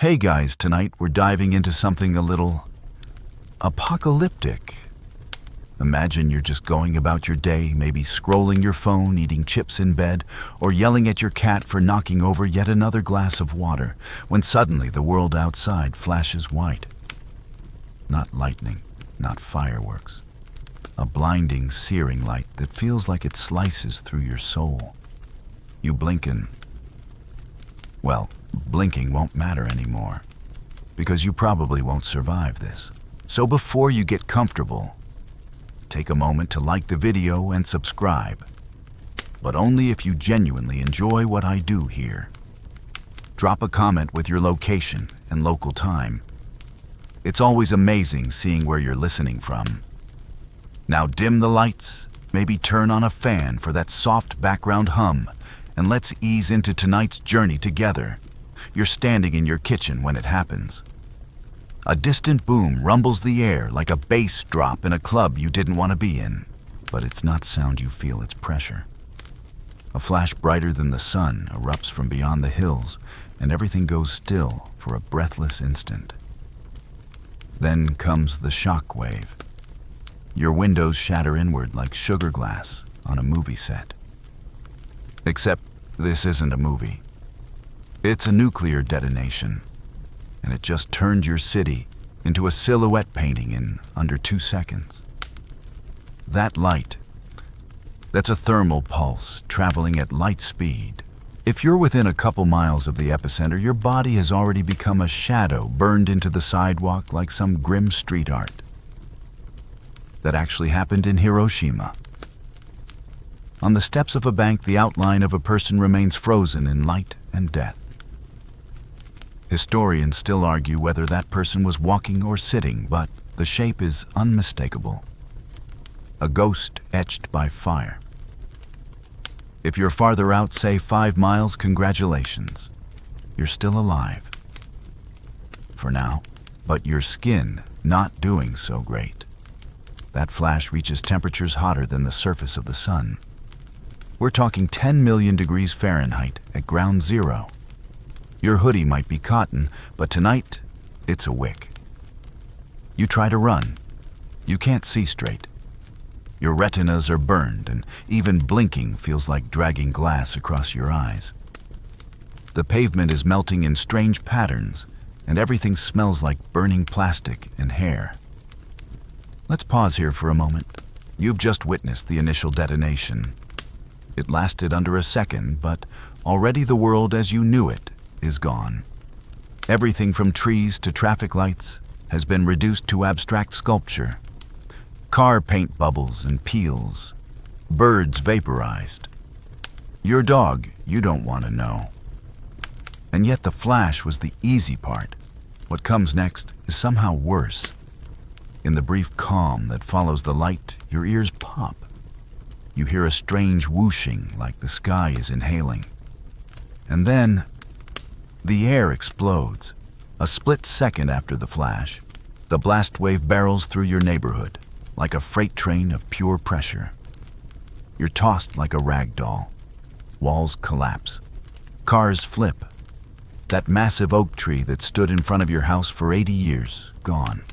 Hey guys, tonight we're diving into something a little apocalyptic. Imagine you're just going about your day, maybe scrolling your phone, eating chips in bed, or yelling at your cat for knocking over yet another glass of water, when suddenly the world outside flashes white. Not lightning, not fireworks. A blinding, searing light that feels like it slices through your soul. You blink and, well, blinking won't matter anymore, because you probably won't survive this. So before you get comfortable, take a moment to like the video and subscribe, but only if you genuinely enjoy what I do here. Drop a comment with your location and local time. It's always amazing seeing where you're listening from. Now dim the lights, maybe turn on a fan for that soft background hum, and let's ease into tonight's journey together. You're standing in your kitchen when it happens. A distant boom rumbles the air like a bass drop in a club you didn't want to be in. But it's not sound you feel, it's pressure. A flash brighter than the sun erupts from beyond the hills, and everything goes still for a breathless instant. Then comes the shock wave. Your windows shatter inward like sugar glass on a movie set. Except this isn't a movie. It's a nuclear detonation, and it just turned your city into a silhouette painting in under 2 seconds. That light, that's a thermal pulse traveling at light speed. If you're within a couple miles of the epicenter, your body has already become a shadow burned into the sidewalk like some grim street art. That actually happened in Hiroshima. On the steps of a bank, the outline of a person remains frozen in light and death. Historians still argue whether that person was walking or sitting, but the shape is unmistakable. A ghost etched by fire. If you're farther out, say 5 miles, congratulations. You're still alive. For now, but your skin not doing so great. That flash reaches temperatures hotter than the surface of the sun. We're talking 10 million degrees Fahrenheit at ground zero. Your hoodie might be cotton, but tonight, it's a wick. You try to run. You can't see straight. Your retinas are burned, and even blinking feels like dragging glass across your eyes. The pavement is melting in strange patterns, and everything smells like burning plastic and hair. Let's pause here for a moment. You've just witnessed the initial detonation. It lasted under a second, but already the world as you knew it is gone. Everything from trees to traffic lights has been reduced to abstract sculpture. Car paint bubbles and peels. Birds vaporized. Your dog, you don't want to know. And yet the flash was the easy part. What comes next is somehow worse. In the brief calm that follows the light, your ears pop. You hear a strange whooshing like the sky is inhaling. And then, the air explodes. A split second after the flash, the blast wave barrels through your neighborhood like a freight train of pure pressure. You're tossed like a rag doll. Walls collapse. Cars flip. That massive oak tree that stood in front of your house for 80 years, gone.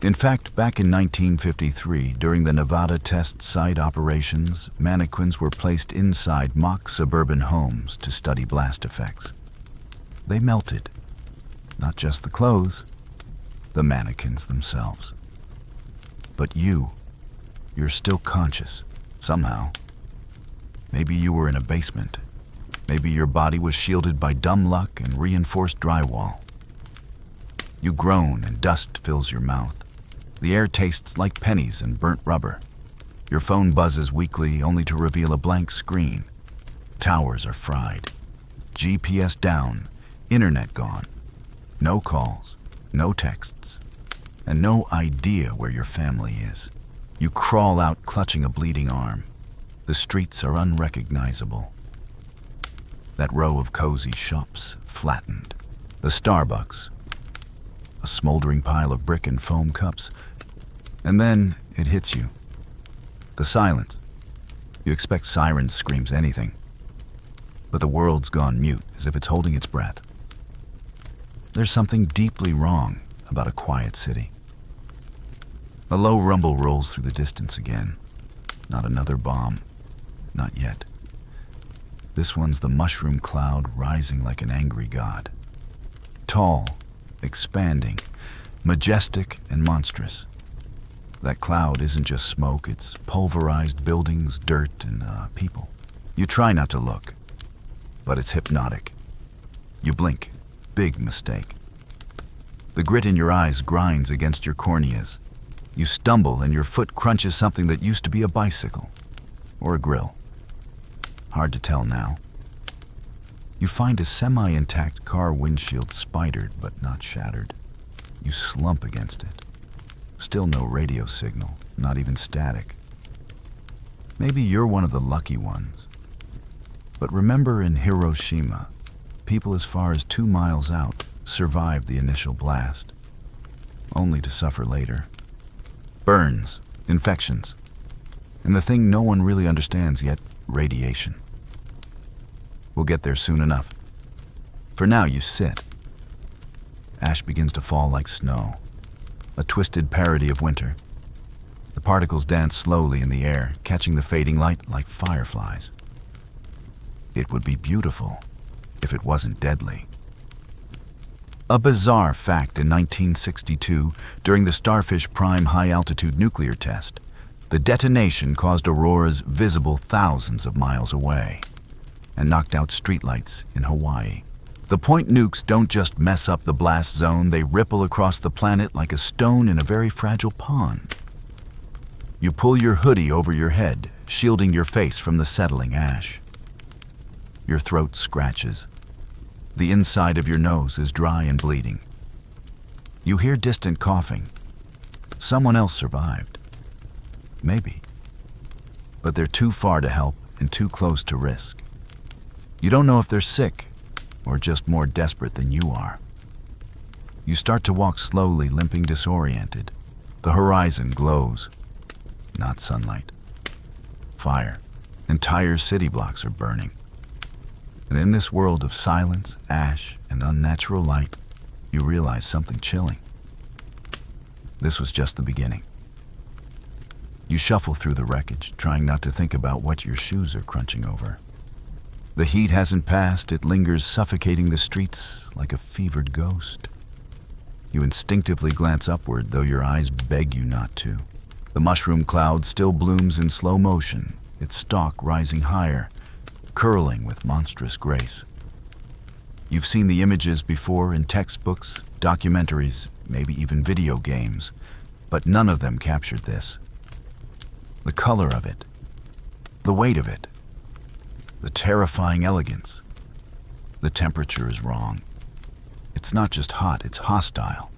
In fact, back in 1953, during the Nevada test site operations, mannequins were placed inside mock suburban homes to study blast effects. They melted. Not just the clothes, the mannequins themselves. But you're still conscious, somehow. Maybe you were in a basement. Maybe your body was shielded by dumb luck and reinforced drywall. You groan and dust fills your mouth. The air tastes like pennies and burnt rubber. Your phone buzzes weakly only to reveal a blank screen. Towers are fried. GPS down. Internet gone. No calls, no texts, and no idea where your family is. You crawl out clutching a bleeding arm. The streets are unrecognizable. That row of cozy shops flattened. The Starbucks. A smoldering pile of brick and foam cups. And then it hits you. The silence. You expect sirens, screams, anything. But the world's gone mute, as if it's holding its breath. there's something deeply wrong about a quiet city. A low rumble rolls through the distance again. Not another bomb. Not yet. This one's the mushroom cloud rising like an angry god. Tall, expanding, majestic and monstrous. That cloud isn't just smoke, it's pulverized buildings, dirt, and people. You try not to look, but it's hypnotic. You blink. Big mistake. The grit in your eyes grinds against your corneas. You stumble and your foot crunches something that used to be a bicycle or a grill. Hard to tell now. You find a semi-intact car windshield spidered but not shattered. You slump against it. Still no radio signal, not even static. Maybe you're one of the lucky ones. But remember in Hiroshima, people as far as 2 miles out survived the initial blast, only to suffer later. Burns, infections, and the thing no one really understands yet, radiation. We'll get there soon enough. For now, you sit. Ash begins to fall like snow, a twisted parody of winter. The particles dance slowly in the air, catching the fading light like fireflies. It would be beautiful if it wasn't deadly. A bizarre fact in 1962, during the Starfish Prime high-altitude nuclear test, the detonation caused auroras visible thousands of miles away and knocked out streetlights in Hawaii. The point nukes don't just mess up the blast zone, they ripple across the planet like a stone in a very fragile pond. You pull your hoodie over your head, shielding your face from the settling ash. Your throat scratches. The inside of your nose is dry and bleeding. You hear distant coughing. Someone else survived. Maybe. But they're too far to help and too close to risk. You don't know if they're sick or just more desperate than you are. You start to walk slowly, limping disoriented. The horizon glows. Not sunlight. Fire. Entire city blocks are burning. And in this world of silence, ash, and unnatural light, you realize something chilling. This was just the beginning. You shuffle through the wreckage, trying not to think about what your shoes are crunching over. The heat hasn't passed, it lingers suffocating the streets like a fevered ghost. You instinctively glance upward, though your eyes beg you not to. The mushroom cloud still blooms in slow motion, its stalk rising higher, curling with monstrous grace. You've seen the images before in textbooks, documentaries, maybe even video games, but none of them captured this. The color of it, the weight of it, the terrifying elegance. The temperature is wrong. It's not just hot, it's hostile.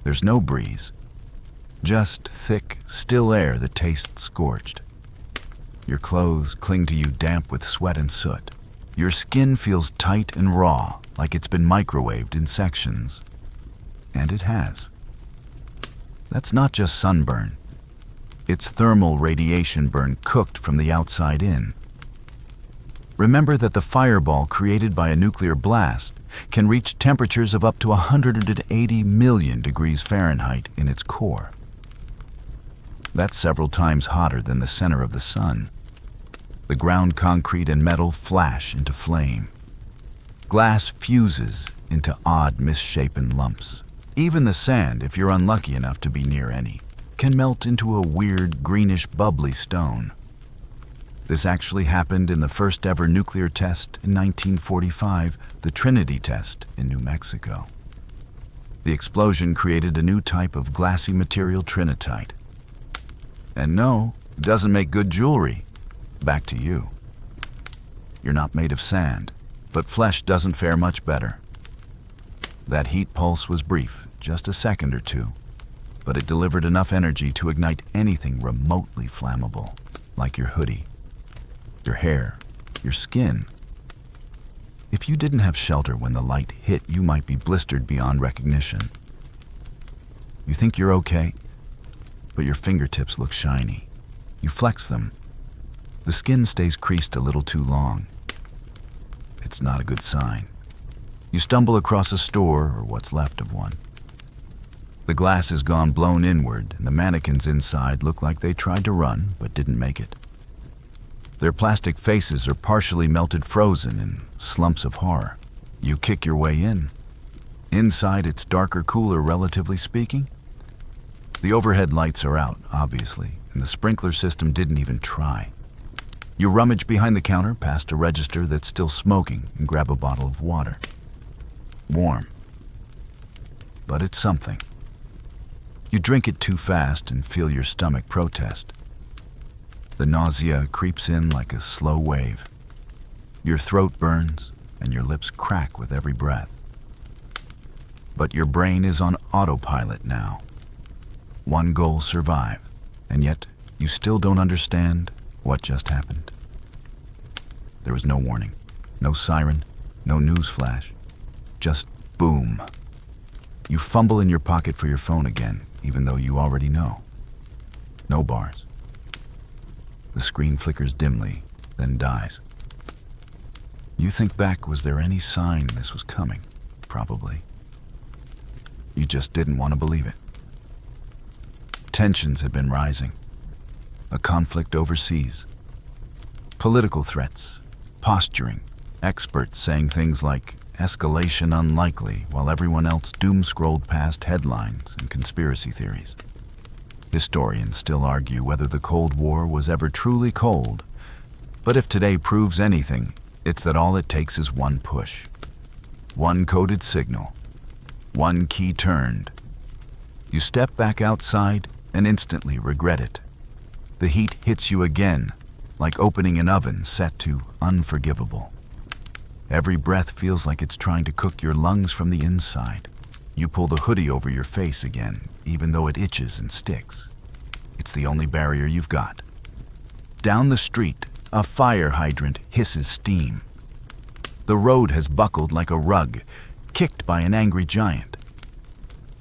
There's no breeze, just thick, still air that tastes scorched. Your clothes cling to you damp with sweat and soot. Your skin feels tight and raw, like it's been microwaved in sections. And it has. That's not just sunburn. It's thermal radiation burn cooked from the outside in. Remember that the fireball created by a nuclear blast can reach temperatures of up to 180 million degrees Fahrenheit in its core. That's several times hotter than the center of the sun. The ground concrete and metal flash into flame. Glass fuses into odd, misshapen lumps. Even the sand, if you're unlucky enough to be near any, can melt into a weird, greenish, bubbly stone. This actually happened in the first ever nuclear test in 1945, the Trinity test in New Mexico. The explosion created a new type of glassy material, trinitite. And no, it doesn't make good jewelry. Back to you. You're not made of sand, but flesh doesn't fare much better. That heat pulse was brief, just a second or two, but it delivered enough energy to ignite anything remotely flammable, like your hoodie, your hair, your skin. If you didn't have shelter when the light hit, you might be blistered beyond recognition. You think you're okay, but your fingertips look shiny. You flex them. The skin stays creased a little too long. It's not a good sign. You stumble across a store, or what's left of one. The glass has gone blown inward, and the mannequins inside look like they tried to run but didn't make it. Their plastic faces are partially melted frozen in slumps of horror. You kick your way in. Inside, it's darker, cooler, relatively speaking. The overhead lights are out, obviously, and the sprinkler system didn't even try. You rummage behind the counter past a register that's still smoking and grab a bottle of water. Warm. But it's something. You drink it too fast and feel your stomach protest. The nausea creeps in like a slow wave. Your throat burns and your lips crack with every breath. But your brain is on autopilot now. One goal: survive, and yet you still don't understand what just happened. There was no warning, no siren, no news flash. Just boom. You fumble in your pocket for your phone again, even though you already know. No bars. The screen flickers dimly, then dies. You think back, was there any sign this was coming? Probably. You just didn't want to believe it. Tensions had been rising. A conflict overseas. Political threats, posturing, experts saying things like escalation unlikely, while everyone else doom-scrolled past headlines and conspiracy theories. Historians still argue whether the Cold War was ever truly cold, but if today proves anything, it's that all it takes is one push, one coded signal, one key turned. You step back outside and instantly regret it. The heat hits you again, like opening an oven set to unforgivable. Every breath feels like it's trying to cook your lungs from the inside. You pull the hoodie over your face again, even though it itches and sticks. It's the only barrier you've got. Down the street, a fire hydrant hisses steam. The road has buckled like a rug, kicked by an angry giant.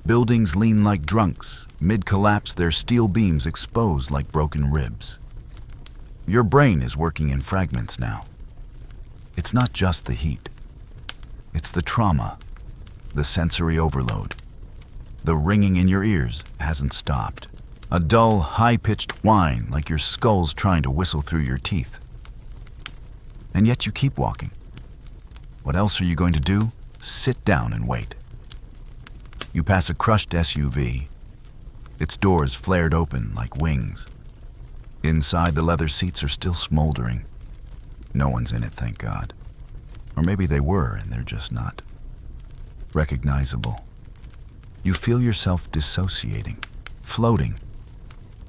Buildings lean like drunks, mid-collapse, their steel beams exposed like broken ribs. Your brain is working in fragments now. It's not just the heat. It's the trauma, the sensory overload. The ringing in your ears hasn't stopped. A dull, high-pitched whine like your skull's trying to whistle through your teeth. And yet you keep walking. What else are you going to do? Sit down and wait. You pass a crushed SUV. Its doors flared open like wings. Inside, the leather seats are still smoldering. No one's in it, thank God. Or maybe they were, and they're just not recognizable. You feel yourself dissociating, floating,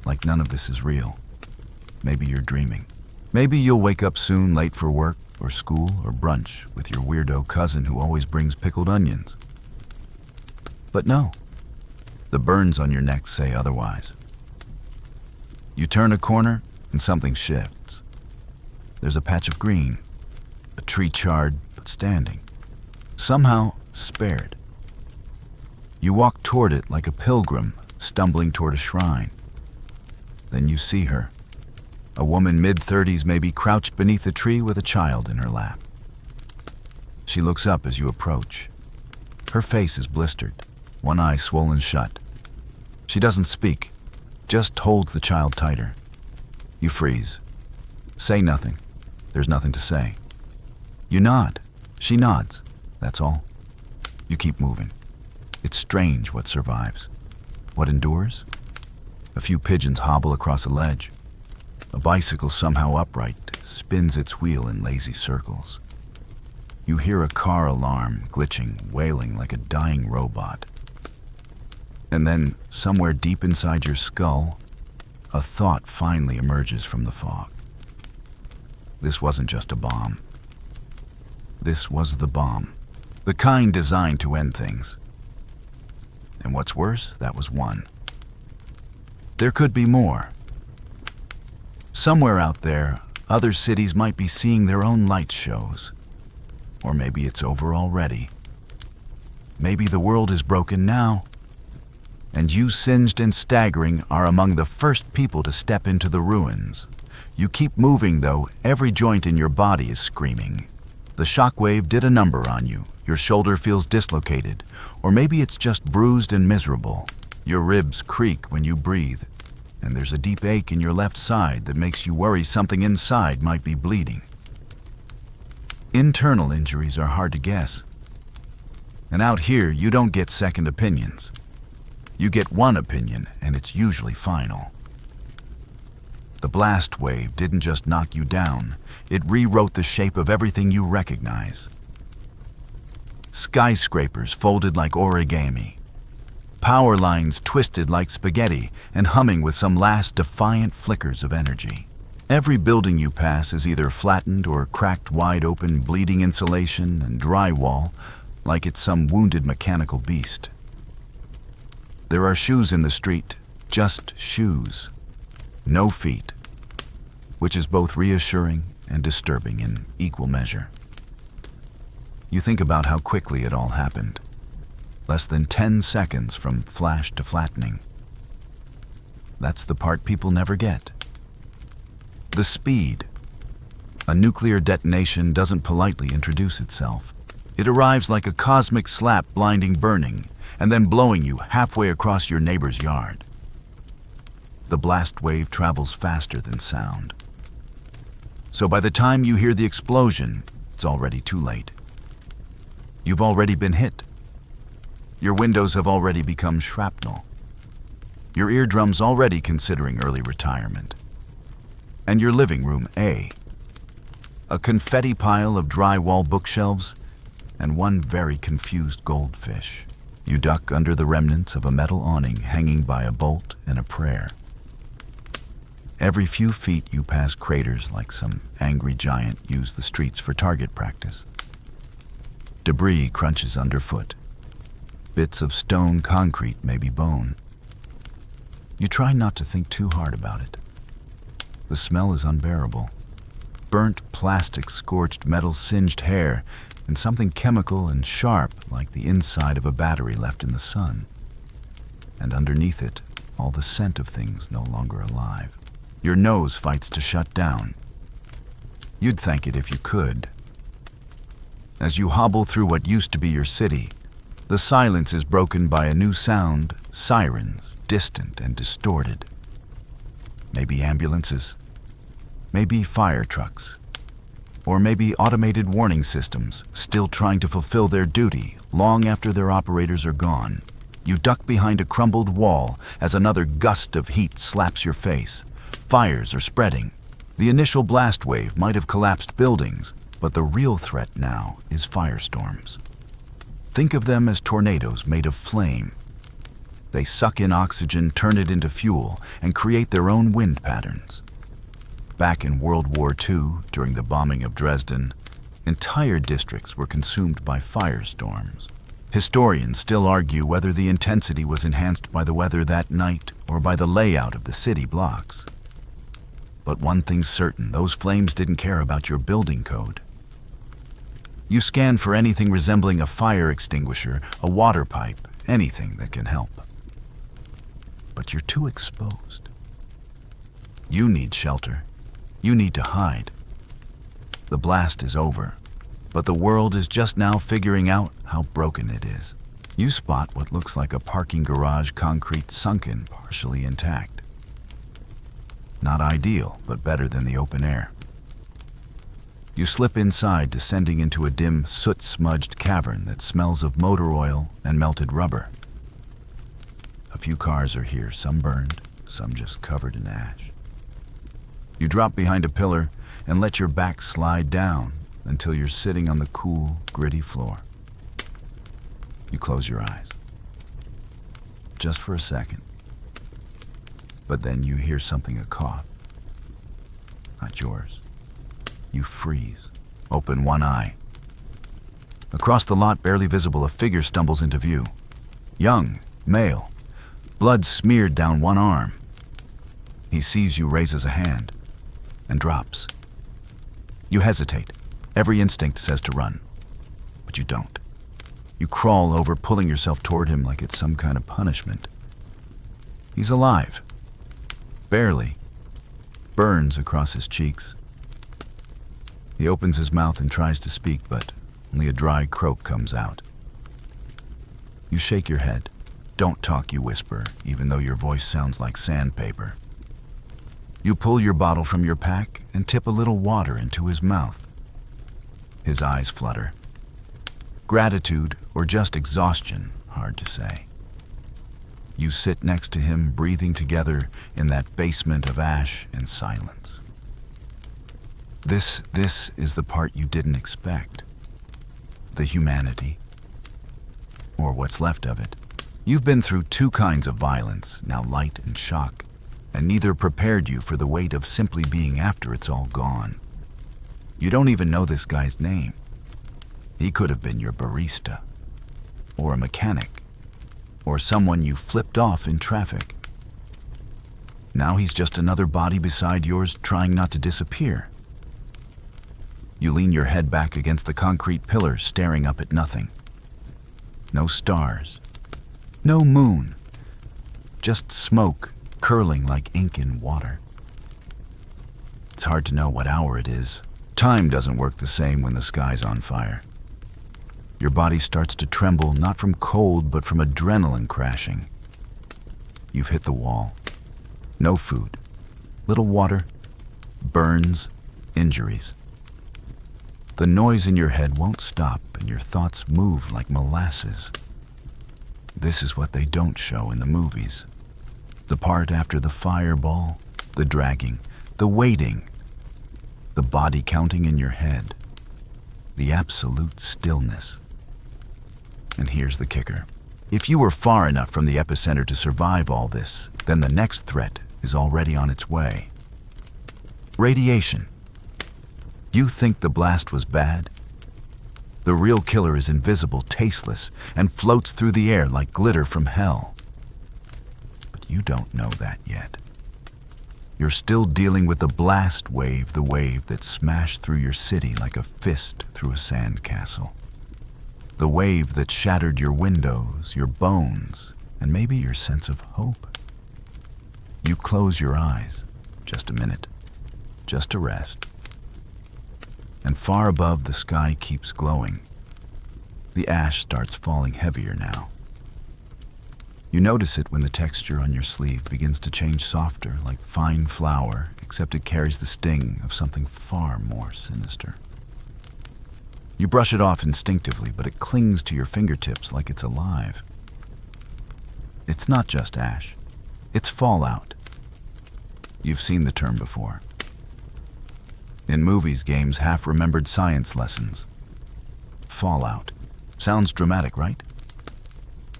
like none of this is real. Maybe you're dreaming. Maybe you'll wake up soon, late for work or school or brunch with your weirdo cousin who always brings pickled onions. But no, the burns on your neck say otherwise. You turn a corner and something shifts. There's a patch of green, a tree charred but standing, somehow spared. You walk toward it like a pilgrim stumbling toward a shrine. Then you see her, a woman mid-30s, maybe, crouched beneath a tree with a child in her lap. She looks up as you approach. Her face is blistered, one eye swollen shut. She doesn't speak, just holds the child tighter. You freeze. Say nothing. There's nothing to say. You nod. She nods. That's all. You keep moving. It's strange what survives. What endures? A few pigeons hobble across a ledge. A bicycle, somehow upright, spins its wheel in lazy circles. You hear a car alarm glitching, wailing like a dying robot. And then, somewhere deep inside your skull, a thought finally emerges from the fog. This wasn't just a bomb. This was the bomb. The kind designed to end things. And what's worse, that was one. There could be more. Somewhere out there, other cities might be seeing their own light shows. Or maybe it's over already. Maybe the world is broken now, and you, singed and staggering, are among the first people to step into the ruins. You keep moving, though. Every joint in your body is screaming. The shockwave did a number on you. Your shoulder feels dislocated, or maybe it's just bruised and miserable. Your ribs creak when you breathe, and there's a deep ache in your left side that makes you worry something inside might be bleeding. Internal injuries are hard to guess. And out here, you don't get second opinions. You get one opinion, and it's usually final. The blast wave didn't just knock you down, it rewrote the shape of everything you recognize. Skyscrapers folded like origami. Power lines twisted like spaghetti and humming with some last defiant flickers of energy. Every building you pass is either flattened or cracked wide open, bleeding insulation and drywall like it's some wounded mechanical beast. There are shoes in the street, just shoes. No feet, which is both reassuring and disturbing in equal measure. You think about how quickly it all happened. Less than 10 seconds from flash to flattening. That's the part people never get. The speed. A nuclear detonation doesn't politely introduce itself. It arrives like a cosmic slap, blinding burning, and then blowing you halfway across your neighbor's yard. The blast wave travels faster than sound. So by the time you hear the explosion, it's already too late. You've already been hit. Your windows have already become shrapnel. Your eardrum's already considering early retirement. And your living room, a confetti pile of drywall bookshelves and one very confused goldfish. You duck under the remnants of a metal awning hanging by a bolt and a prayer. Every few feet you pass craters like some angry giant used the streets for target practice. Debris crunches underfoot. Bits of stone concrete, maybe bone. You try not to think too hard about it. The smell is unbearable. Burnt plastic, scorched metal, singed hair, and something chemical and sharp like the inside of a battery left in the sun. And underneath it, all the scent of things no longer alive. Your nose fights to shut down. You'd thank it if you could. As you hobble through what used to be your city, the silence is broken by a new sound, sirens, distant and distorted. Maybe ambulances, maybe fire trucks, or maybe automated warning systems still trying to fulfill their duty long after their operators are gone. You duck behind a crumbled wall as another gust of heat slaps your face. Fires are spreading. The initial blast wave might have collapsed buildings, but the real threat now is firestorms. Think of them as tornadoes made of flame. They suck in oxygen, turn it into fuel, and create their own wind patterns. Back in World War II, during the bombing of Dresden, entire districts were consumed by firestorms. Historians still argue whether the intensity was enhanced by the weather that night or by the layout of the city blocks. But one thing's certain, those flames didn't care about your building code. You scan for anything resembling a fire extinguisher, a water pipe, anything that can help. But you're too exposed. You need shelter. You need to hide. The blast is over, but the world is just now figuring out how broken it is. You spot what looks like a parking garage, concrete sunken, partially intact. Not ideal, but better than the open air. You slip inside, descending into a dim, soot-smudged cavern that smells of motor oil and melted rubber. A few cars are here, some burned, some just covered in ash. You drop behind a pillar and let your back slide down until you're sitting on the cool, gritty floor. You close your eyes. Just for a second. But then you hear something, a cough. Not yours. You freeze. Open one eye. Across the lot, barely visible, a figure stumbles into view. Young, male, blood smeared down one arm. He sees you, raises a hand, and drops. You hesitate. Every instinct says to run, but you don't. You crawl over, pulling yourself toward him like it's some kind of punishment. He's alive. Barely. Burns across his cheeks. He opens his mouth and tries to speak, but Only a dry croak comes out. You shake your head. Don't talk, you whisper, even though your voice sounds like sandpaper. You pull your bottle from your pack and tip a little water into his mouth. His eyes flutter. Gratitude or just exhaustion, hard to say. You sit next to him, breathing together in that basement of ash and silence. This is the part you didn't expect. The humanity. Or what's left of it. You've been through two kinds of violence, now light and shock, and neither prepared you for the weight of simply being after it's all gone. You don't even know this guy's name. He could have been your barista, or a mechanic, or someone you flipped off in traffic. Now he's just another body beside yours, trying not to disappear. You lean your head back against the concrete pillar, staring up at nothing. No stars. No moon. Just smoke curling like ink in water. It's hard to know what hour it is. Time doesn't work the same when the sky's on fire. Your body starts to tremble, not from cold, but from adrenaline crashing. You've hit the wall. No food. Little water. Burns. Injuries. The noise in your head won't stop, and your thoughts move like molasses. This is what they don't show in the movies. The part after the fireball, the dragging, the waiting, the body counting in your head, the absolute stillness. And here's the kicker. If you were far enough from the epicenter to survive all this, then the next threat is already on its way. Radiation. You think the blast was bad? The real killer is invisible, tasteless, and floats through the air like glitter from hell. But you don't know that yet. You're still dealing with the blast wave, the wave that smashed through your city like a fist through a sandcastle. The wave that shattered your windows, your bones, and maybe your sense of hope. You close your eyes, just a minute, just to rest. And far above, the sky keeps glowing. The ash starts falling heavier now. You notice it when the texture on your sleeve begins to change softer, like fine flour, except it carries the sting of something far more sinister. You brush it off instinctively, but it clings to your fingertips like it's alive. It's not just ash. It's fallout. You've seen the term before. In movies, games, half-remembered science lessons. Fallout. Sounds dramatic, right?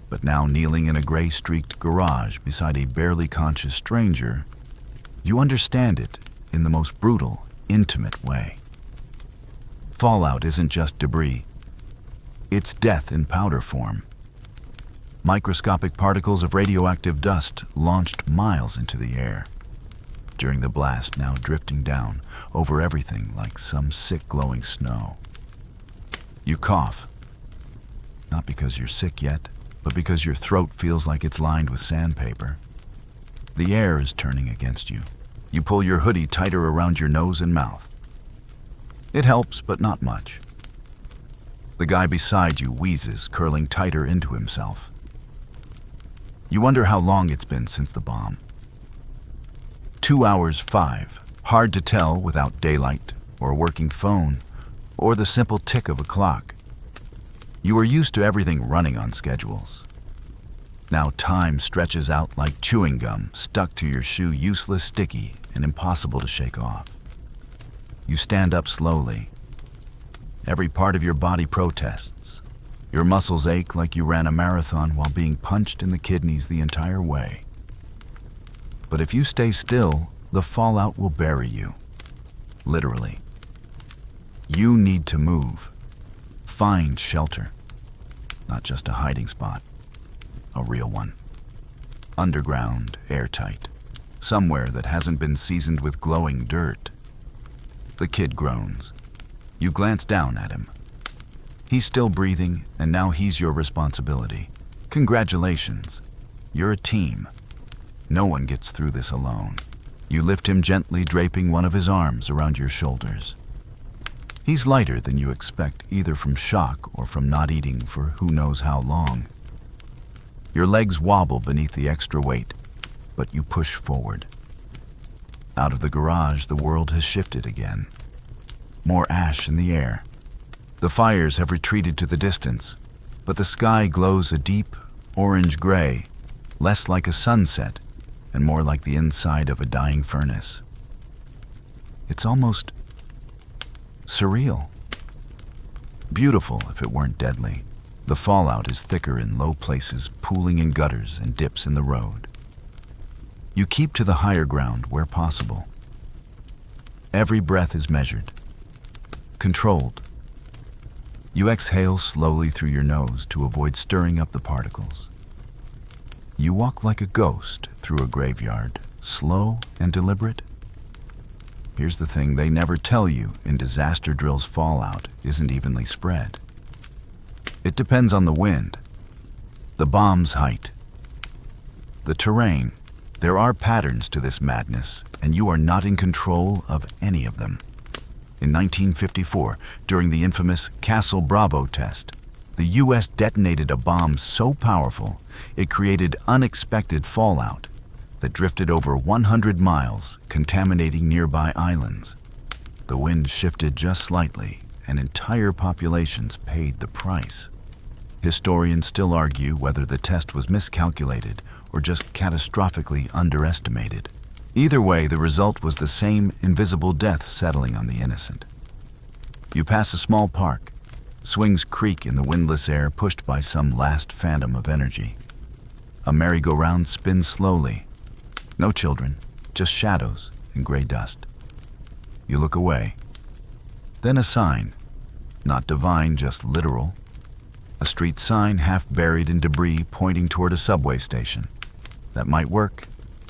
But now, kneeling in a gray-streaked garage beside a barely conscious stranger, you understand it in the most brutal, intimate way. Fallout isn't just debris. It's death in powder form. Microscopic particles of radioactive dust launched miles into the air. During the blast, now drifting down over everything like some sick glowing snow. You cough. Not because you're sick yet, but because your throat feels like it's lined with sandpaper. The air is turning against you. You pull your hoodie tighter around your nose and mouth. It helps, but not much. The guy beside you wheezes, curling tighter into himself. You wonder how long it's been since the bomb. 2 hours 5. Hard to tell without daylight, or a working phone, or the simple tick of a clock. You are used to everything running on schedules. Now time stretches out like chewing gum, stuck to your shoe, useless, sticky, and impossible to shake off. You stand up slowly. Every part of your body protests. Your muscles ache like you ran a marathon while being punched in the kidneys the entire way. But if you stay still, the fallout will bury you. Literally. You need to move. Find shelter. Not just a hiding spot. A real one. Underground, airtight. Somewhere that hasn't been seasoned with glowing dirt. The kid groans. You glance down at him. He's still breathing, and now he's your responsibility. Congratulations. You're a team. No one gets through this alone. You lift him gently, draping one of his arms around your shoulders. He's lighter than you expect, either from shock or from not eating for who knows how long. Your legs wobble beneath the extra weight, but you push forward. Out of the garage, the world has shifted again. More ash in the air. The fires have retreated to the distance, but the sky glows a deep orange-gray, less like a sunset and more like the inside of a dying furnace. It's almost surreal. Beautiful if it weren't deadly. The fallout is thicker in low places, pooling in gutters and dips in the road. You keep to the higher ground where possible. Every breath is measured, controlled. You exhale slowly through your nose to avoid stirring up the particles. You walk like a ghost through a graveyard, slow and deliberate. Here's the thing they never tell you in disaster drills: fallout isn't evenly spread. It depends on the wind, the bomb's height, the terrain. There are patterns to this madness, and you are not in control of any of them. In 1954, during the infamous Castle Bravo test, the U.S. detonated a bomb so powerful it created unexpected fallout that drifted over 100 miles, contaminating nearby islands. The wind shifted just slightly, and entire populations paid the price. Historians still argue whether the test was miscalculated or just catastrophically underestimated. Either way, the result was the same invisible death settling on the innocent. You pass a small park. Swings creak in the windless air, pushed by some last phantom of energy. A merry-go-round spins slowly. No children, just shadows and gray dust. You look away. Then a sign, not divine, just literal. A street sign half buried in debris pointing toward a subway station. That might work.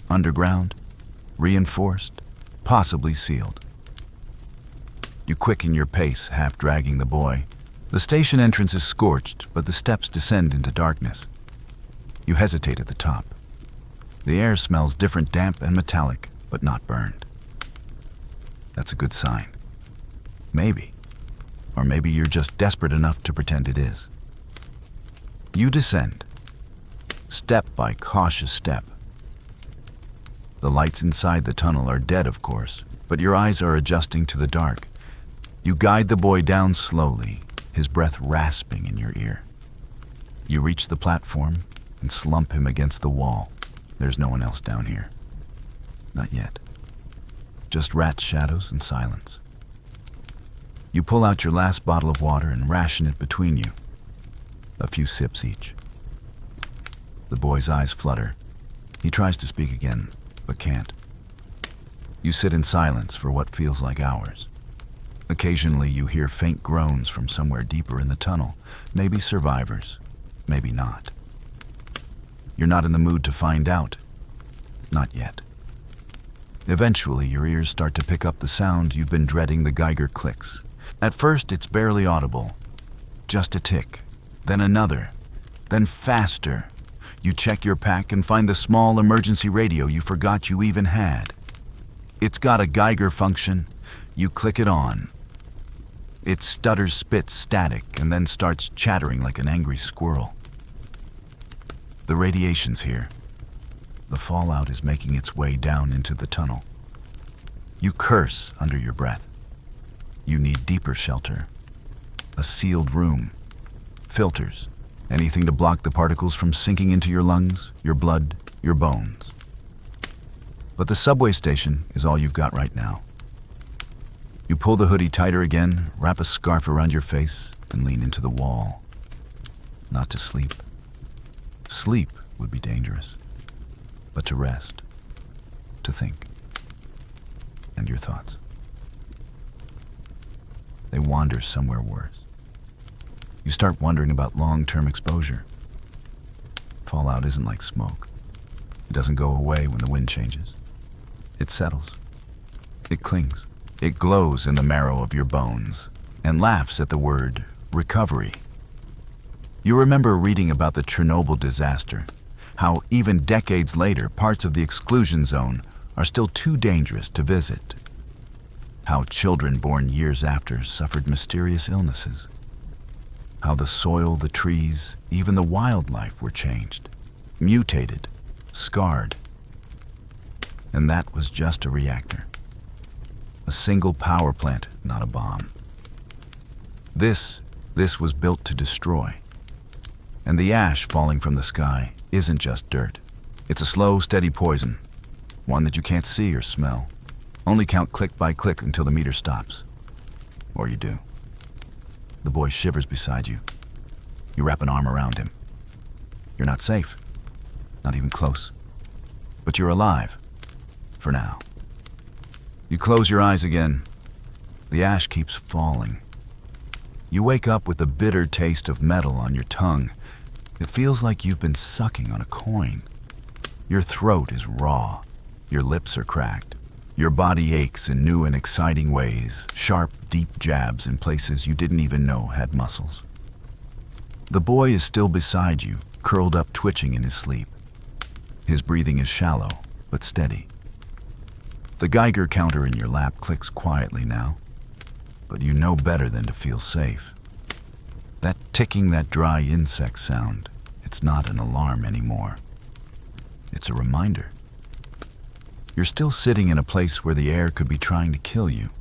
Underground, reinforced, possibly sealed. You quicken your pace, half dragging the boy. The station entrance is scorched, but the steps descend into darkness. You hesitate at the top. The air smells different, damp and metallic, but not burned. That's a good sign. Maybe. Or maybe you're just desperate enough to pretend it is. You descend, step by cautious step. The lights inside the tunnel are dead, of course, but your eyes are adjusting to the dark. You guide the boy down slowly, his breath rasping in your ear. You reach the platform and slump him against the wall. There's no one else down here. Not yet. Just rat shadows and silence. You pull out your last bottle of water and ration it between you. A few sips each. The boy's eyes flutter. He tries to speak again, but can't. You sit in silence for what feels like hours. Occasionally you hear faint groans from somewhere deeper in the tunnel. Maybe survivors, maybe not. You're not in the mood to find out. Not yet. Eventually, your ears start to pick up the sound you've been dreading. The Geiger clicks. At first, it's barely audible. Just a tick, then another, then faster. You check your pack and find the small emergency radio you forgot you even had. It's got a Geiger function. You click it on. It stutters, spits static, and then starts chattering like an angry squirrel. The radiation's here. The fallout is making its way down into the tunnel. You curse under your breath. You need deeper shelter. A sealed room. Filters. Anything to block the particles from sinking into your lungs, your blood, your bones. But the subway station is all you've got right now. You pull the hoodie tighter again, wrap a scarf around your face, and lean into the wall. Not to sleep. Sleep would be dangerous. But to rest, to think, and your thoughts. They wander somewhere worse. You start wondering about long-term exposure. Fallout isn't like smoke. It doesn't go away when the wind changes. It settles. It clings. It glows in the marrow of your bones and laughs at the word recovery. You remember reading about the Chernobyl disaster, how even decades later, parts of the exclusion zone are still too dangerous to visit. How children born years after suffered mysterious illnesses. How the soil, the trees, even the wildlife were changed, mutated, scarred. And that was just a reactor. A single power plant, not a bomb. This was built to destroy. And the ash falling from the sky isn't just dirt. It's a slow, steady poison, one that you can't see or smell. Only count click by click until the meter stops. Or you do. The boy shivers beside you. You wrap an arm around him. You're not safe. Not even close. But you're alive. For now. You close your eyes again. The ash keeps falling. You wake up with the bitter taste of metal on your tongue. It feels like you've been sucking on a coin. Your throat is raw. Your lips are cracked. Your body aches in new and exciting ways, sharp, deep jabs in places you didn't even know had muscles. The boy is still beside you, curled up, twitching in his sleep. His breathing is shallow, but steady. The Geiger counter in your lap clicks quietly now, but you know better than to feel safe. That ticking, that dry insect sound, it's not an alarm anymore. It's a reminder. You're still sitting in a place where the air could be trying to kill you.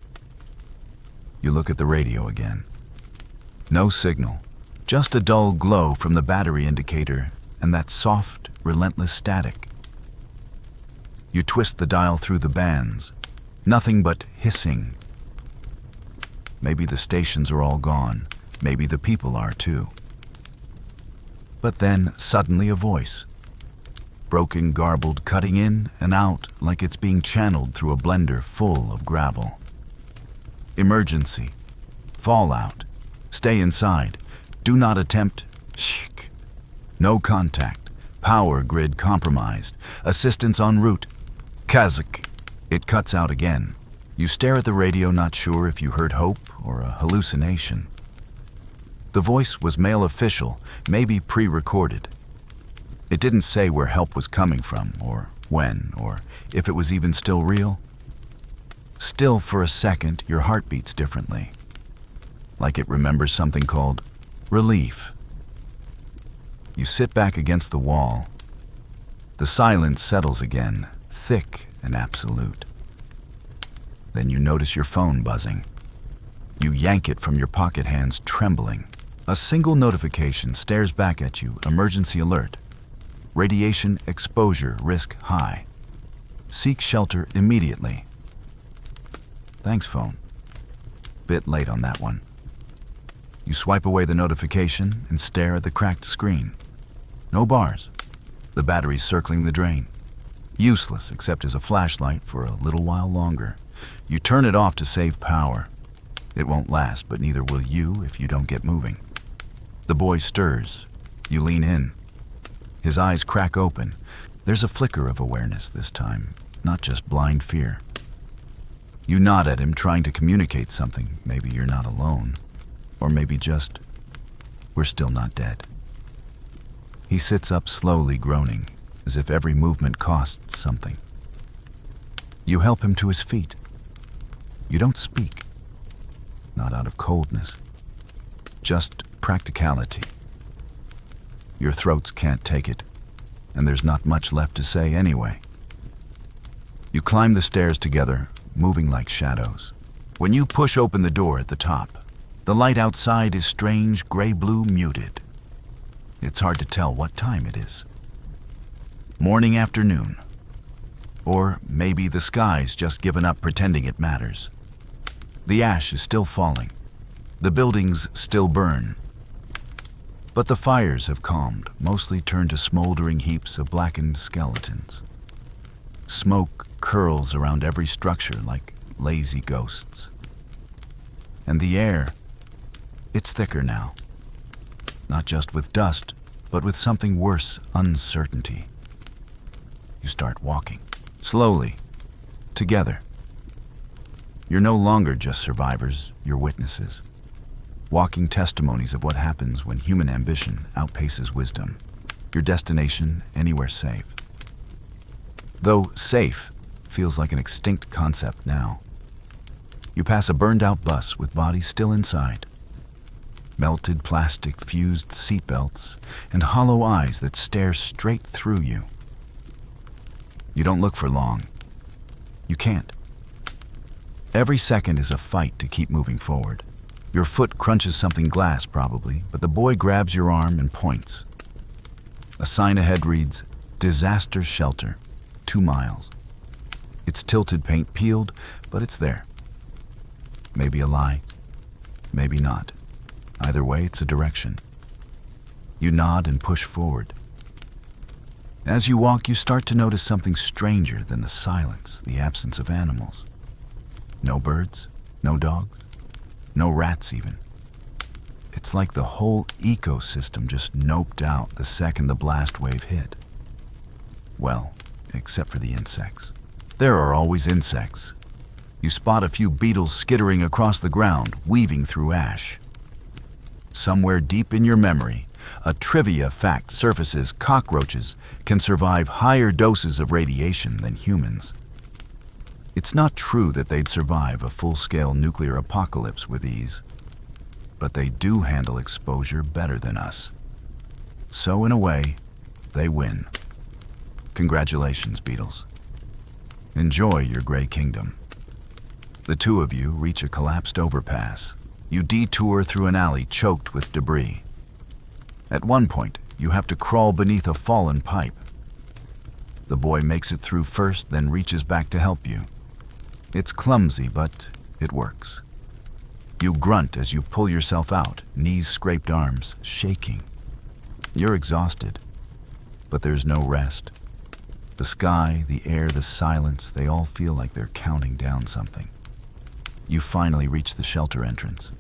You look at the radio again. No signal, just a dull glow from the battery indicator and that soft, relentless static. You twist the dial through the bands, nothing but hissing. Maybe the stations are all gone, maybe the people are too. But then suddenly a voice. Broken, garbled, cutting in and out like it's being channeled through a blender full of gravel. Emergency. Fallout. Stay inside. Do not attempt. Shh. No contact. Power grid compromised. Assistance en route. Kazakh. It cuts out again. You stare at the radio, not sure if you heard hope or a hallucination. The voice was male official, maybe pre-recorded. It didn't say where help was coming from, or when, or if it was even still real. Still, for a second, your heart beats differently. Like it remembers something called relief. You sit back against the wall. The silence settles again, thick and absolute. Then you notice your phone buzzing. You yank it from your pocket hands, trembling. A single notification stares back at you, emergency alert. Radiation exposure risk high. Seek shelter immediately. Thanks, phone. Bit late on that one. You swipe away the notification and stare at the cracked screen. No bars. The battery's circling the drain. Useless except as a flashlight for a little while longer. You turn it off to save power. It won't last, but neither will you if you don't get moving. The boy stirs. You lean in. His eyes crack open. There's a flicker of awareness this time, not just blind fear. You nod at him, trying to communicate something. Maybe you're not alone. Or maybe just, we're still not dead. He sits up slowly, groaning, as if every movement costs something. You help him to his feet. You don't speak. Not out of coldness. Just practicality. Your throats can't take it, and there's not much left to say anyway. You climb the stairs together, moving like shadows. When you push open the door at the top, the light outside is strange, gray-blue, muted. It's hard to tell what time it is. Morning, afternoon. Or maybe the sky's just given up pretending it matters. The ash is still falling. The buildings still burn. But the fires have calmed, mostly turned to smoldering heaps of blackened skeletons. Smoke curls around every structure like lazy ghosts. And the air, it's thicker now. Not just with dust, but with something worse, uncertainty. You start walking, slowly, together. You're no longer just survivors, you're witnesses. Walking testimonies of what happens when human ambition outpaces wisdom. Your destination, anywhere safe. Though safe feels like an extinct concept now. You pass a burned-out bus with bodies still inside. Melted plastic fused seatbelts and hollow eyes that stare straight through you. You don't look for long. You can't. Every second is a fight to keep moving forward. Your foot crunches something glass, probably, but the boy grabs your arm and points. A sign ahead reads, "Disaster Shelter, 2 miles." Its tilted paint peeled, but it's there. Maybe a lie, maybe not. Either way, it's a direction. You nod and push forward. As you walk, you start to notice something stranger than the silence, the absence of animals. No birds, no dogs, no rats even. It's like the whole ecosystem just noped out the second the blast wave hit. Well, except for the insects. There are always insects. You spot a few beetles skittering across the ground, weaving through ash. Somewhere deep in your memory, a trivia fact surfaces: cockroaches can survive higher doses of radiation than humans. It's not true that they'd survive a full-scale nuclear apocalypse with ease, but they do handle exposure better than us. So in a way, they win. Congratulations, beetles. Enjoy your gray kingdom. The two of you reach a collapsed overpass. You detour through an alley choked with debris. At one point, you have to crawl beneath a fallen pipe. The boy makes it through first, then reaches back to help you. It's clumsy, but it works. You grunt as you pull yourself out, knees scraped, arms shaking. You're exhausted, but there's no rest. The sky, the air, the silence, they all feel like they're counting down something. You finally reach the shelter entrance.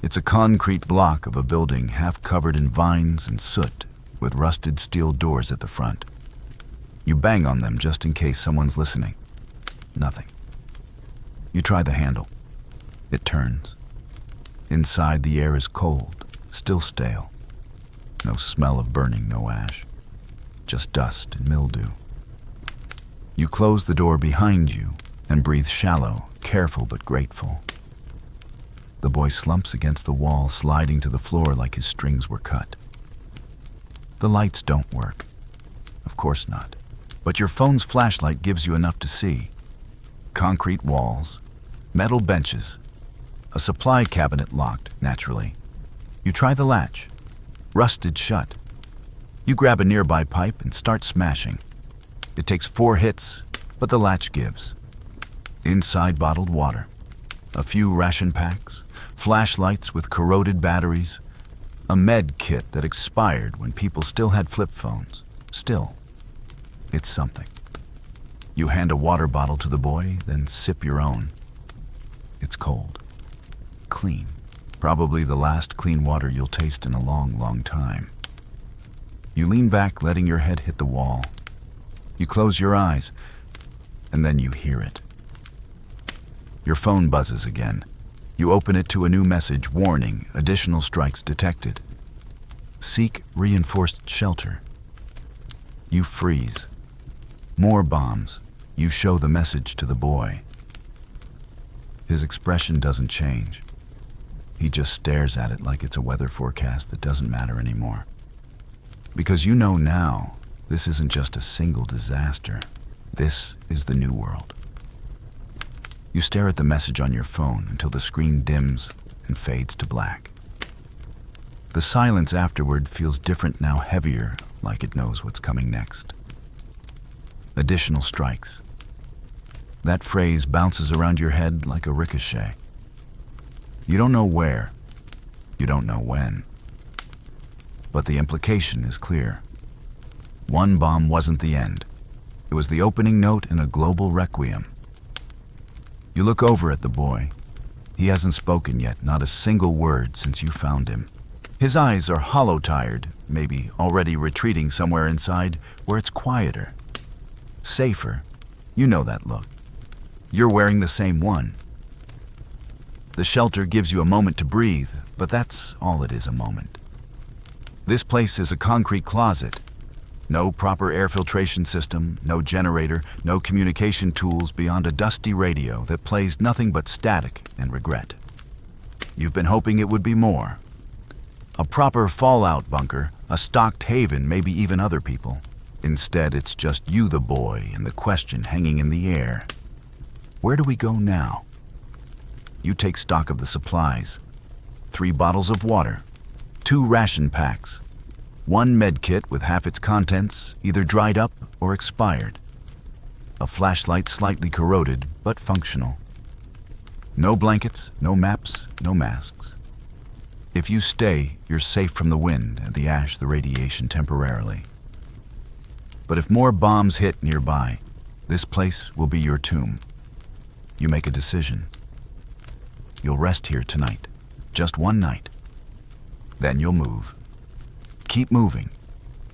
It's a concrete block of a building half covered in vines and soot, with rusted steel doors at the front. You bang on them just in case someone's listening. Nothing. You try the handle. It turns. Inside, the air is cold, still stale. No smell of burning, no ash. Just dust and mildew. You close the door behind you and breathe shallow, careful but grateful. The boy slumps against the wall, sliding to the floor like his strings were cut. The lights don't work. Of course not. But your phone's flashlight gives you enough to see. Concrete walls, metal benches, a supply cabinet locked, naturally. You try the latch. Rusted shut. You grab a nearby pipe and start smashing. It takes 4 hits, but the latch gives. Inside, bottled water, a few ration packs, flashlights with corroded batteries, a med kit that expired when people still had flip phones. Still, it's something. You hand a water bottle to the boy, then sip your own. It's cold. Clean. Probably the last clean water you'll taste in a long, long time. You lean back, letting your head hit the wall. You close your eyes, and then you hear it. Your phone buzzes again. You open it to a new message: warning, additional strikes detected. Seek reinforced shelter. You freeze. More bombs. You show the message to the boy. His expression doesn't change. He just stares at it like it's a weather forecast that doesn't matter anymore. Because you know now, this isn't just a single disaster. This is the new world. You stare at the message on your phone until the screen dims and fades to black. The silence afterward feels different now, heavier, like it knows what's coming next. Additional strikes. That phrase bounces around your head like a ricochet. You don't know where. You don't know when. But the implication is clear. One bomb wasn't the end. It was the opening note in a global requiem. You look over at the boy. He hasn't spoken yet, not a single word since you found him. His eyes are hollow-tired, maybe already retreating somewhere inside where it's quieter. Safer. You know that look. You're wearing the same one. The shelter gives you a moment to breathe, but that's all it is, a moment. This place is a concrete closet. No proper air filtration system, no generator, no communication tools beyond a dusty radio that plays nothing but static and regret. You've been hoping it would be more. A proper fallout bunker, a stocked haven, maybe even other people. Instead, it's just you, the boy, and the question hanging in the air. Where do we go now? You take stock of the supplies. 3 bottles of water, 2 ration packs, 1 med kit with half its contents either dried up or expired. A flashlight slightly corroded, but functional. No blankets, no maps, no masks. If you stay, you're safe from the wind and the ash, the radiation temporarily. But if more bombs hit nearby, this place will be your tomb. You make a decision. You'll rest here tonight, just one night. Then you'll move. Keep moving.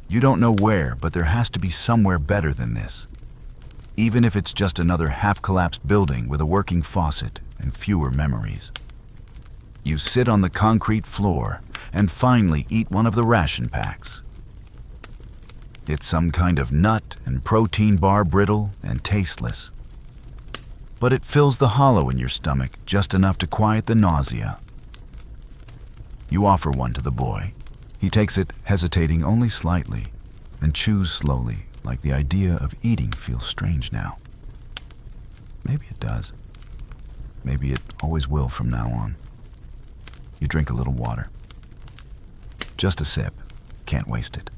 You don't know where, but there has to be somewhere better than this. Even if it's just another half-collapsed building with a working faucet and fewer memories. You sit on the concrete floor and finally eat one of the ration packs. It's some kind of nut and protein bar, brittle and tasteless. But it fills the hollow in your stomach just enough to quiet the nausea. You offer one to the boy. He takes it, hesitating only slightly, and chews slowly, like the idea of eating feels strange now. Maybe it does. Maybe it always will from now on. You drink a little water. Just a sip. Can't waste it.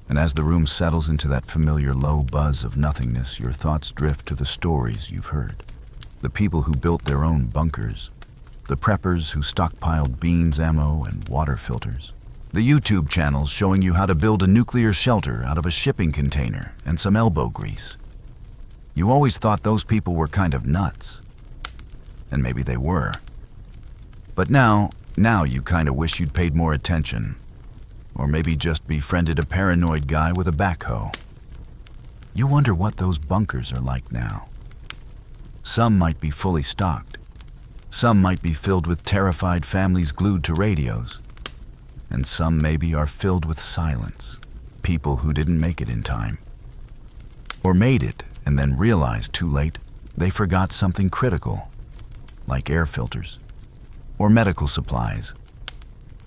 And as the room settles into that familiar low buzz of nothingness, your thoughts drift to the stories you've heard. The people who built their own bunkers. The preppers who stockpiled beans, ammo, and water filters. The YouTube channels showing you how to build a nuclear shelter out of a shipping container and some elbow grease. You always thought those people were kind of nuts. And maybe they were. But now you kind of wish you'd paid more attention. Or maybe just befriended a paranoid guy with a backhoe. You wonder what those bunkers are like now. Some might be fully stocked. Some might be filled with terrified families glued to radios. And some maybe are filled with silence, people who didn't make it in time. Or made it and then realized too late they forgot something critical, like air filters, or medical supplies,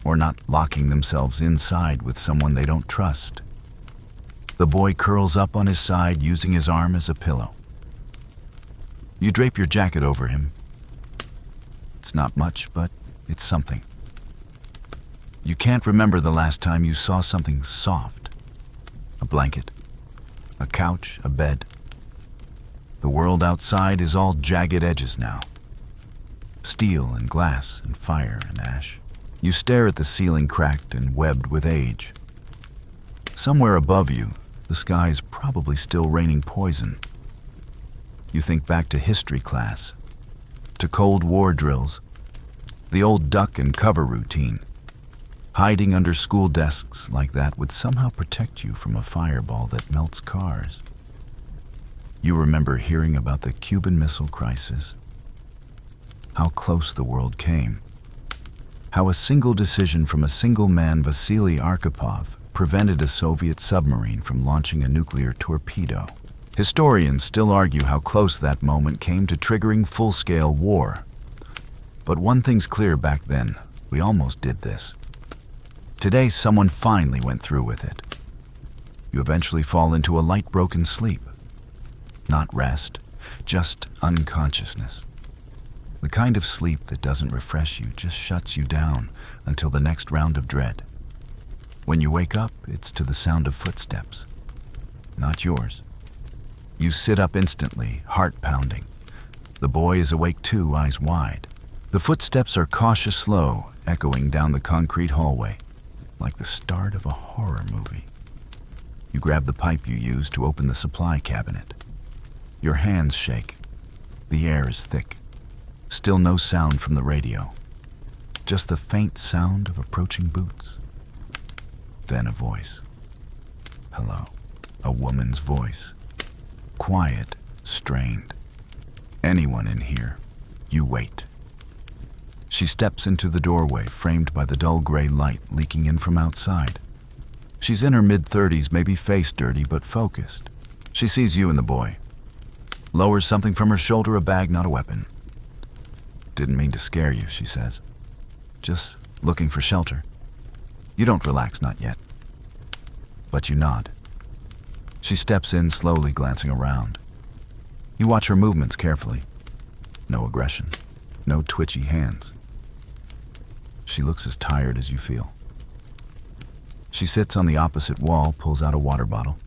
or not locking themselves inside with someone they don't trust. The boy curls up on his side using his arm as a pillow. You drape your jacket over him. It's not much, but it's something. You can't remember the last time you saw something soft. A blanket, a couch, a bed. The world outside is all jagged edges now. Steel and glass and fire and ash. You stare at the ceiling cracked and webbed with age. Somewhere above you, the sky's probably still raining poison. You think back to history class, to Cold War drills, the old duck and cover routine. Hiding under school desks like that would somehow protect you from a fireball that melts cars. You remember hearing about the Cuban Missile Crisis, how close the world came, how a single decision from a single man, Vasily Arkhipov, prevented a Soviet submarine from launching a nuclear torpedo. Historians still argue how close that moment came to triggering full-scale war. But one thing's clear back then, we almost did this. Today, someone finally went through with it. You eventually fall into a light broken sleep. Not rest, just unconsciousness. The kind of sleep that doesn't refresh you, just shuts you down until the next round of dread. When you wake up, it's to the sound of footsteps. Not yours. You sit up instantly, heart pounding. The boy is awake too, eyes wide. The footsteps are cautious, slow, echoing down the concrete hallway, like the start of a horror movie. You grab the pipe you use to open the supply cabinet. Your hands shake. The air is thick. Still no sound from the radio. Just the faint sound of approaching boots. Then a voice. Hello. A woman's voice. Quiet, strained. Anyone in here? You wait. She steps into the doorway, framed by the dull gray light leaking in from outside. She's in her mid-30s, maybe face dirty, but focused. She sees you and the boy. Lowers something from her shoulder, a bag, not a weapon. Didn't mean to scare you, she says. Just looking for shelter. You don't relax, not yet. But you nod. She steps in, slowly glancing around. You watch her movements carefully. No aggression. No twitchy hands. She looks as tired as you feel. She sits on the opposite wall, pulls out a water bottle,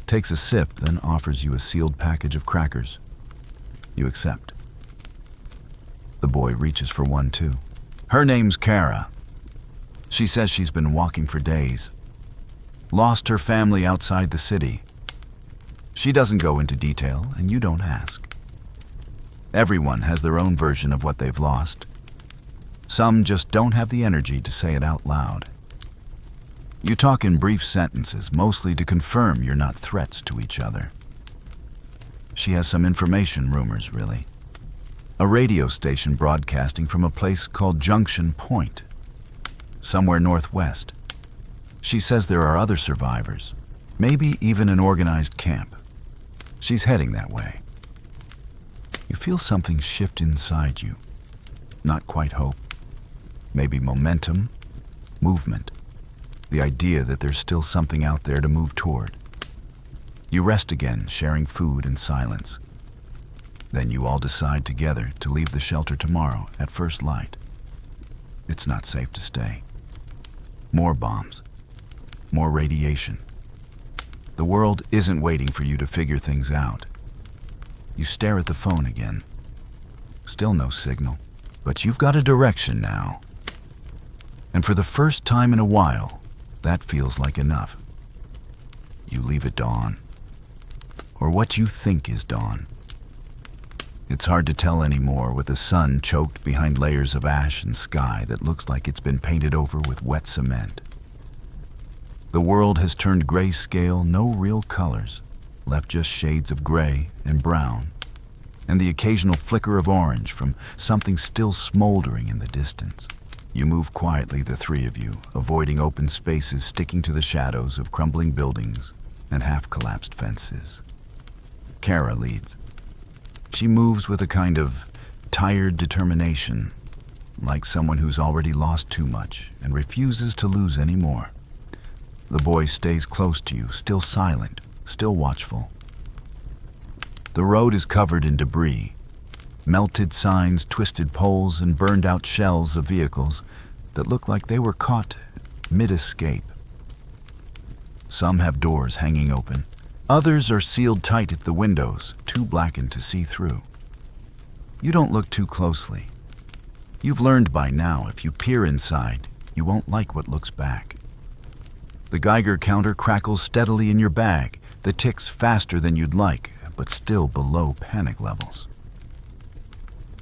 takes a sip, then offers you a sealed package of crackers. You accept. The boy reaches for one too. Her name's Kara. She says she's been walking for days. Lost her family outside the city. She doesn't go into detail, and you don't ask. Everyone has their own version of what they've lost. Some just don't have the energy to say it out loud. You talk in brief sentences, mostly to confirm you're not threats to each other. She has some information, rumors, really. A radio station broadcasting from a place called Junction Point, somewhere northwest. She says there are other survivors, maybe even an organized camp. She's heading that way. You feel something shift inside you. Not quite hope. Maybe momentum, movement. The idea that there's still something out there to move toward. You rest again, sharing food and silence. Then you all decide together to leave the shelter tomorrow at first light. It's not safe to stay. More bombs. More radiation. The world isn't waiting for you to figure things out. You stare at the phone again. Still no signal, but you've got a direction now. And for the first time in a while, that feels like enough. You leave at dawn. Or what you think is dawn. It's hard to tell anymore with the sun choked behind layers of ash and sky that looks like it's been painted over with wet cement. The world has turned grayscale, no real colors, left just shades of gray and brown, and the occasional flicker of orange from something still smoldering in the distance. You move quietly, the three of you, avoiding open spaces, sticking to the shadows of crumbling buildings and half-collapsed fences. Kara leads. She moves with a kind of tired determination, like someone who's already lost too much and refuses to lose any more. The boy stays close to you, still silent, still watchful. The road is covered in debris, melted signs, twisted poles, and burned-out shells of vehicles that look like they were caught mid-escape. Some have doors hanging open. Others are sealed tight at the windows, too blackened to see through. You don't look too closely. You've learned by now, if you peer inside, you won't like what looks back. The Geiger counter crackles steadily in your bag, the ticks faster than you'd like, but still below panic levels.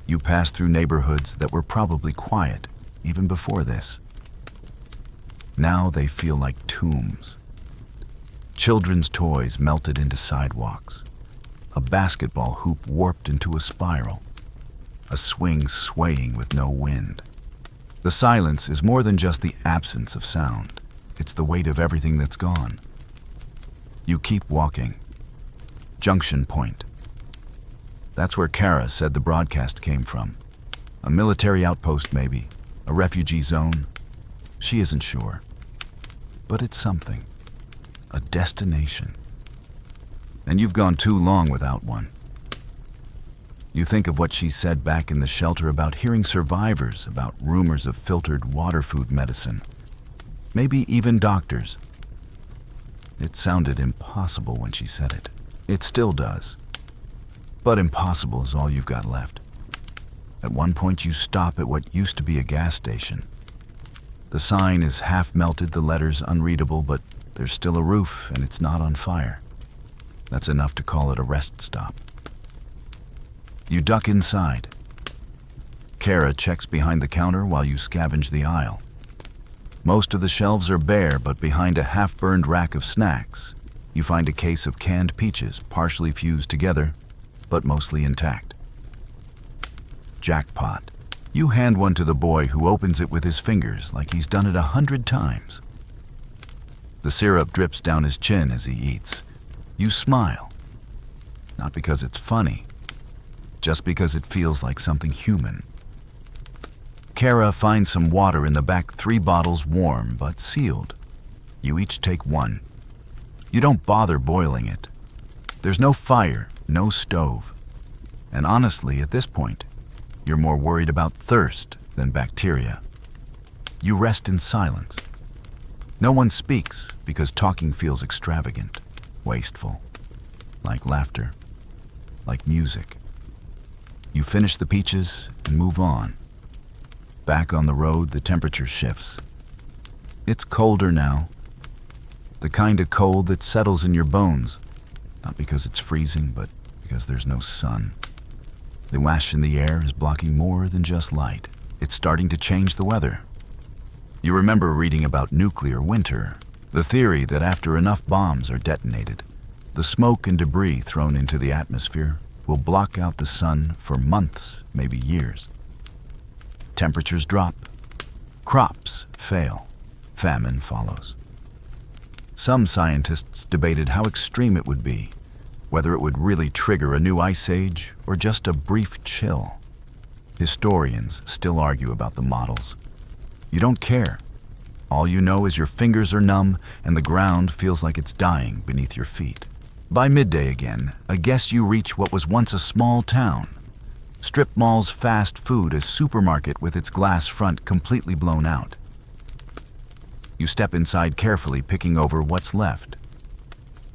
You pass through neighborhoods that were probably quiet, even before this. Now they feel like tombs. Children's toys melted into sidewalks. A basketball hoop warped into a spiral. A swing swaying with no wind. The silence is more than just the absence of sound. It's the weight of everything that's gone. You keep walking. Junction Point. That's where Kara said the broadcast came from. A military outpost, maybe. A refugee zone. She isn't sure. But it's something. A destination. And you've gone too long without one. You think of what she said back in the shelter about hearing survivors, about rumors of filtered water food medicine. Maybe even doctors. It sounded impossible when she said it. It still does. But impossible is all you've got left. At one point you stop at what used to be a gas station. The sign is half melted, the letters unreadable, but there's still a roof and it's not on fire. That's enough to call it a rest stop. You duck inside. Kara checks behind the counter while you scavenge the aisle. Most of the shelves are bare, but behind a half-burned rack of snacks, you find a case of canned peaches, partially fused together, but mostly intact. Jackpot. You hand one to the boy, who opens it with his fingers like he's done it 100 times. The The syrup drips down his chin as he eats. You smile. Not because it's funny, just because it feels like something human. Kara finds some water in the back, 3 bottles warm but sealed. You each take one. You don't bother boiling it. There's no fire, no stove. And honestly, at this point, you're more worried about thirst than bacteria. You rest in silence. No one speaks because talking feels extravagant, wasteful, like laughter, like music. You finish the peaches and move on. Back on the road, the temperature shifts. It's colder now. The kind of cold that settles in your bones, not because it's freezing, but because there's no sun. The wash in the air is blocking more than just light. It's starting to change the weather. You remember reading about nuclear winter, the theory that after enough bombs are detonated, the smoke and debris thrown into the atmosphere will block out the sun for months, maybe years. Temperatures drop, crops fail, famine follows. Some scientists debated how extreme it would be, whether it would really trigger a new ice age or just a brief chill. Historians still argue about the models. You don't care. All you know is your fingers are numb and the ground feels like it's dying beneath your feet. By midday again, I guess you reach what was once a small town. Strip mall's fast food, a supermarket with its glass front completely blown out. You step inside carefully, picking over what's left.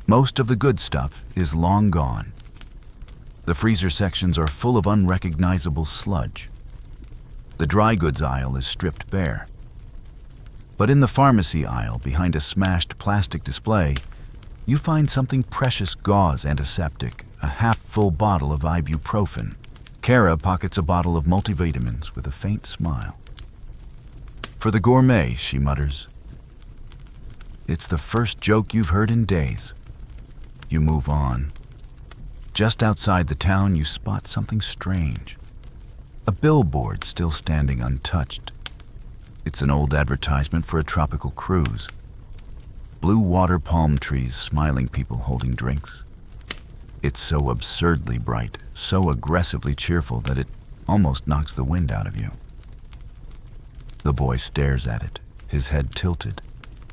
Most of the good stuff is long gone. The freezer sections are full of unrecognizable sludge. The dry goods aisle is stripped bare. But in the pharmacy aisle, behind a smashed plastic display, you find something precious: gauze antiseptic, a half-full bottle of ibuprofen. Kara pockets a bottle of multivitamins with a faint smile. For the gourmet, she mutters. It's the first joke you've heard in days. You move on. Just outside the town, you spot something strange. A billboard still standing untouched. It's an old advertisement for a tropical cruise. Blue water, palm trees, smiling people holding drinks. It's so absurdly bright, so aggressively cheerful that it almost knocks the wind out of you. The boy stares at it, his head tilted.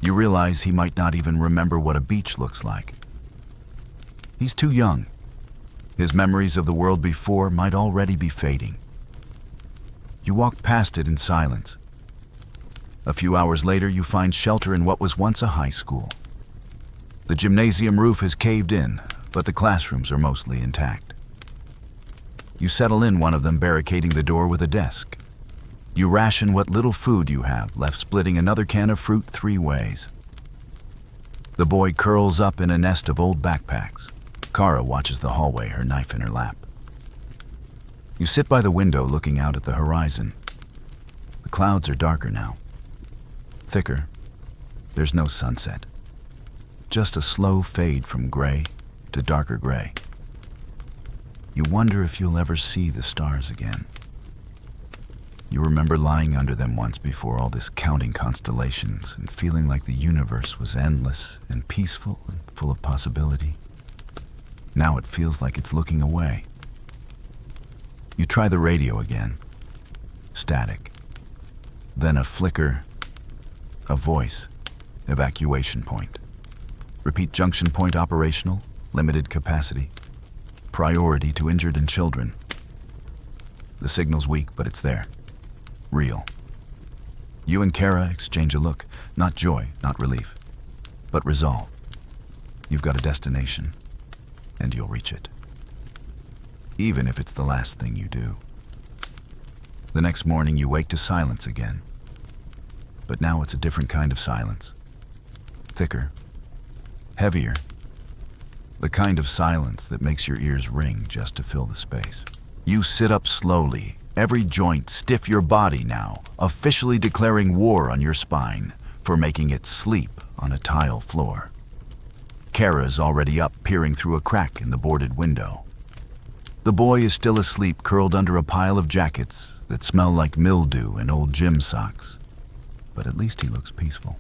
You realize he might not even remember what a beach looks like. He's too young. His memories of the world before might already be fading. You walk past it in silence. A few hours later, you find shelter in what was once a high school. The gymnasium roof has caved in, but the classrooms are mostly intact. You settle in one of them, barricading the door with a desk. You ration what little food you have, left splitting another can of fruit 3 ways. The boy curls up in a nest of old backpacks. Kara watches the hallway, her knife in her lap. You sit by the window looking out at the horizon. The clouds are darker now. Thicker. There's no sunset. Just a slow fade from gray to darker gray. You wonder if you'll ever see the stars again. You remember lying under them once before all this, counting constellations and feeling like the universe was endless and peaceful and full of possibility. Now it feels like it's looking away. You try the radio again. Static. Then a flicker, a voice. Evacuation point. Repeat: junction point operational, limited capacity. Priority to injured and children. The signal's weak, but it's there. Real. You and Kara exchange a look. Not joy, not relief, but resolve. You've got a destination, and you'll reach it. Even if it's the last thing you do. The next morning, you wake to silence again. But now it's a different kind of silence. Thicker. Heavier. The kind of silence that makes your ears ring just to fill the space. You sit up slowly, every joint stiff, your body now, officially declaring war on your spine for making it sleep on a tile floor. Kara's already up, peering through a crack in the boarded window. The boy is still asleep, curled under a pile of jackets that smell like mildew and old gym socks. But at least he looks peaceful.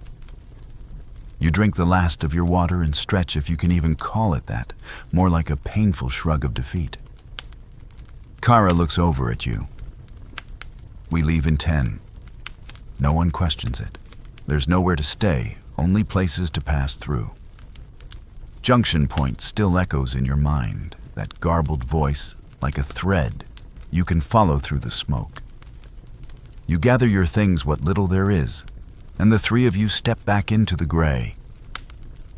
You drink the last of your water and stretch, if you can even call it that, more like a painful shrug of defeat. Kara looks over at you. We leave in 10. No one questions it. There's nowhere to stay, only places to pass through. Junction Point still echoes in your mind, that garbled voice, like a thread you can follow through the smoke. You gather your things, what little there is, and the three of you step back into the gray.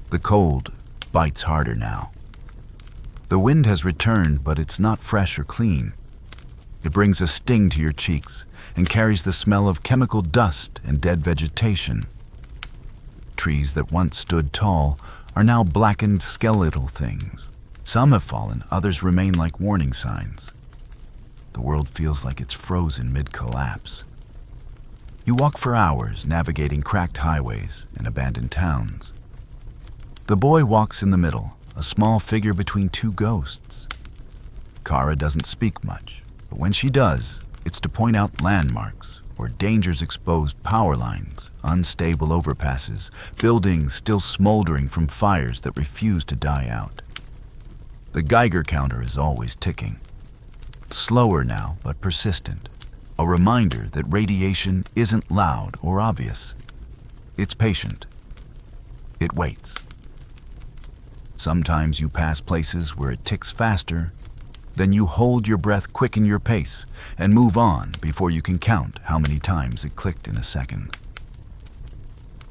The cold bites harder now. The wind has returned, but it's not fresh or clean. It brings a sting to your cheeks and carries the smell of chemical dust and dead vegetation. Trees that once stood tall are now blackened skeletal things. Some have fallen, others remain like warning signs. The world feels like it's frozen mid-collapse. You walk for hours, navigating cracked highways and abandoned towns. The boy walks in the middle, a small figure between two ghosts. Kara doesn't speak much, but when she does, it's to point out landmarks or dangers, exposed power lines, unstable overpasses, buildings still smoldering from fires that refuse to die out. The Geiger counter is always ticking. Slower now, but persistent. A reminder that radiation isn't loud or obvious. It's patient. It waits. Sometimes you pass places where it ticks faster, then you hold your breath, quicken your pace, and move on before you can count how many times it clicked in a second.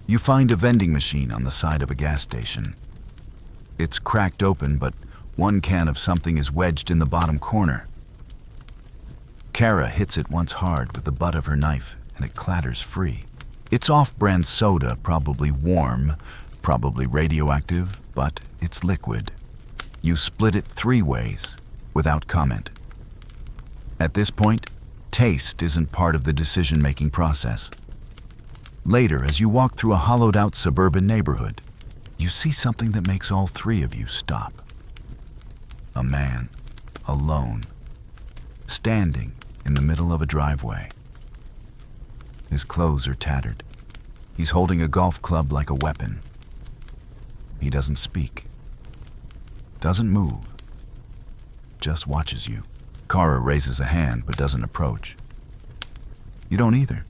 You find a vending machine on the side of a gas station. It's cracked open, but one can of something is wedged in the bottom corner. Kara hits it once hard with the butt of her knife, and it clatters free. It's off-brand soda, probably warm, probably radioactive, but it's liquid. You split it 3 ways, without comment. At this point, taste isn't part of the decision-making process. Later, as you walk through a hollowed-out suburban neighborhood, you see something that makes all 3 of you stop. A man, alone, standing in the middle of a driveway. His clothes are tattered. He's holding a golf club like a weapon. He doesn't speak, doesn't move, just watches you. Kara raises a hand but doesn't approach. You don't either.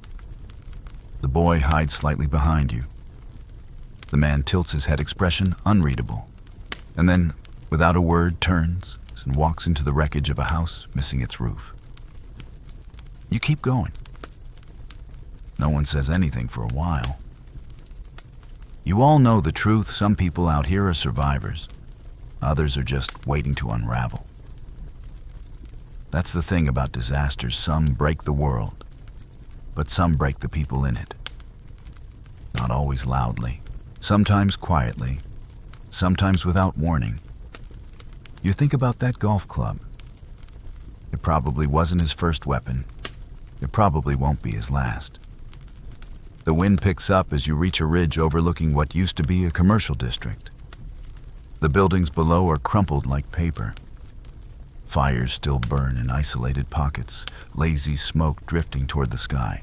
The boy hides slightly behind you. The man tilts his head, expression unreadable, and then, without a word, turns and walks into the wreckage of a house missing its roof. You keep going. No one says anything for a while. You all know the truth. Some people out here are survivors. Others are just waiting to unravel. That's the thing about disasters. Some break the world, but some break the people in it. Not always loudly, sometimes quietly, sometimes without warning. You think about that golf club. It probably wasn't his first weapon. It probably won't be his last. The wind picks up as you reach a ridge overlooking what used to be a commercial district. The buildings below are crumpled like paper. Fires still burn in isolated pockets, lazy smoke drifting toward the sky.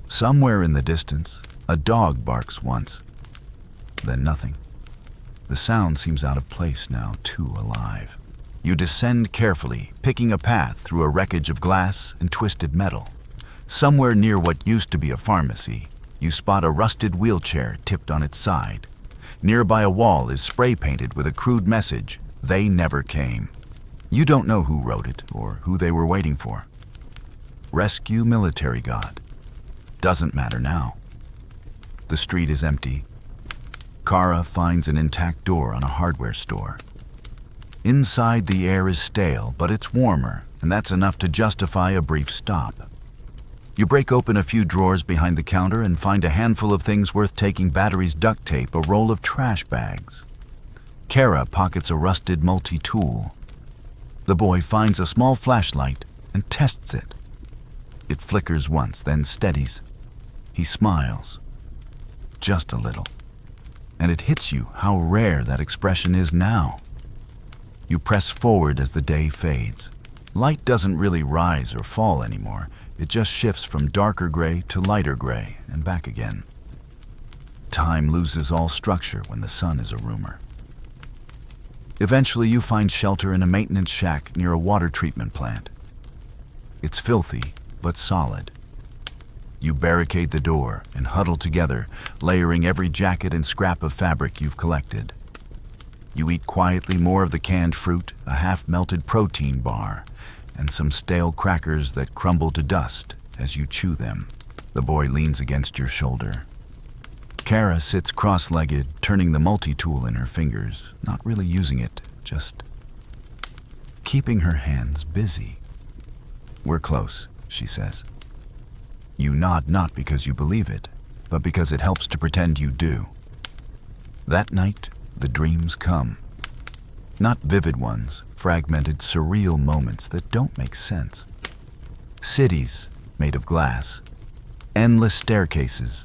Somewhere in the distance, a dog barks once, then nothing. The sound seems out of place now, too alive. You descend carefully, picking a path through a wreckage of glass and twisted metal. Somewhere near what used to be a pharmacy, you spot a rusted wheelchair tipped on its side. Nearby a wall is spray-painted with a crude message, "They never came." You don't know who wrote it or who they were waiting for. Rescue military god. Doesn't matter now. The street is empty. Kara finds an intact door on a hardware store. Inside, the air is stale, but it's warmer, and that's enough to justify a brief stop. You break open a few drawers behind the counter and find a handful of things worth taking: batteries, duct tape, a roll of trash bags. Kara pockets a rusted multi-tool. The boy finds a small flashlight and tests it. It flickers once, then steadies. He smiles. Just a little. And it hits you how rare that expression is now. You press forward as the day fades. Light doesn't really rise or fall anymore. It just shifts from darker gray to lighter gray and back again. time loses all structure when the sun is a rumor. Eventually, you find shelter in a maintenance shack near a water treatment plant. It's filthy, but solid. You barricade the door and huddle together, layering every jacket and scrap of fabric you've collected. You eat quietly more of the canned fruit, a half-melted protein bar, and some stale crackers that crumble to dust as you chew them. The boy leans against your shoulder. Kara sits cross-legged, turning the multi-tool in her fingers, not really using it, just keeping her hands busy. "We're close," she says. You nod not because you believe it, but because it helps to pretend you do. That night, the dreams come. Not vivid ones, fragmented, surreal moments that don't make sense. Cities made of glass, endless staircases,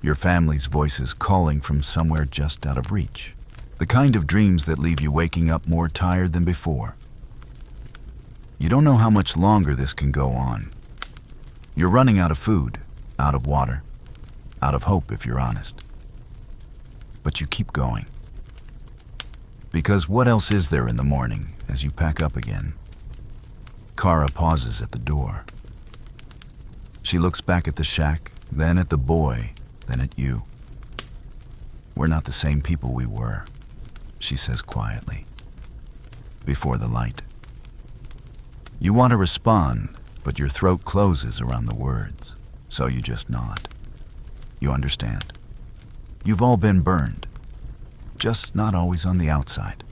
your family's voices calling from somewhere just out of reach. The kind of dreams that leave you waking up more tired than before. You don't know how much longer this can go on. You're running out of food, out of water, out of hope if you're honest. But you keep going. Because what else is there in the morning as you pack up again? Kara pauses at the door. She looks back at the shack, then at the boy, then at you. "We're not the same people we were," she says quietly, before the light. You want to respond, but your throat closes around the words, so you just nod. You understand. You've all been burned, just not always on the outside.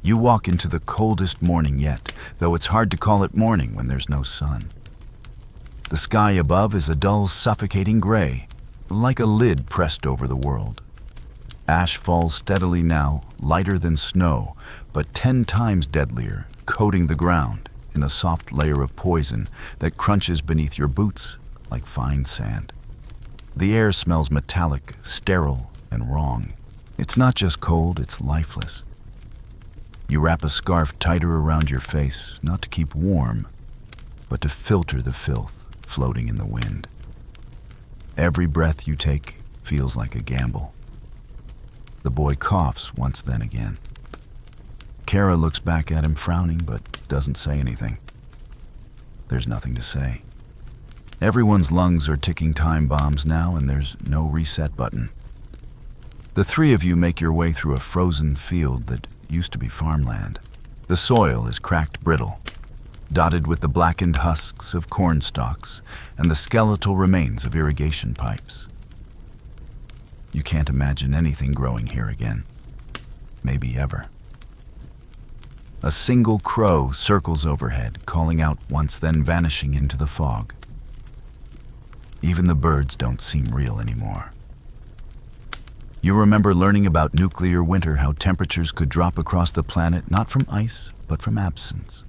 You walk into the coldest morning yet, though it's hard to call it morning when there's no sun. The sky above is a dull, suffocating gray, like a lid pressed over the world. Ash falls steadily now, lighter than snow, but 10 times deadlier, coating the ground in a soft layer of poison that crunches beneath your boots like fine sand. The air smells metallic, sterile, and wrong. It's not just cold, it's lifeless. You wrap a scarf tighter around your face, not to keep warm, but to filter the filth floating in the wind. Every breath you take feels like a gamble. The boy coughs once then again. Kara looks back at him frowning, but doesn't say anything. There's nothing to say. Everyone's lungs are ticking time bombs now, and there's no reset button. The three of you make your way through a frozen field that used to be farmland. The soil is cracked brittle, dotted with the blackened husks of corn stalks and the skeletal remains of irrigation pipes. You can't imagine anything growing here again. Maybe ever. A single crow circles overhead, calling out once, then vanishing into the fog. Even the birds don't seem real anymore. You remember learning about nuclear winter, how temperatures could drop across the planet, not from ice, but from absence.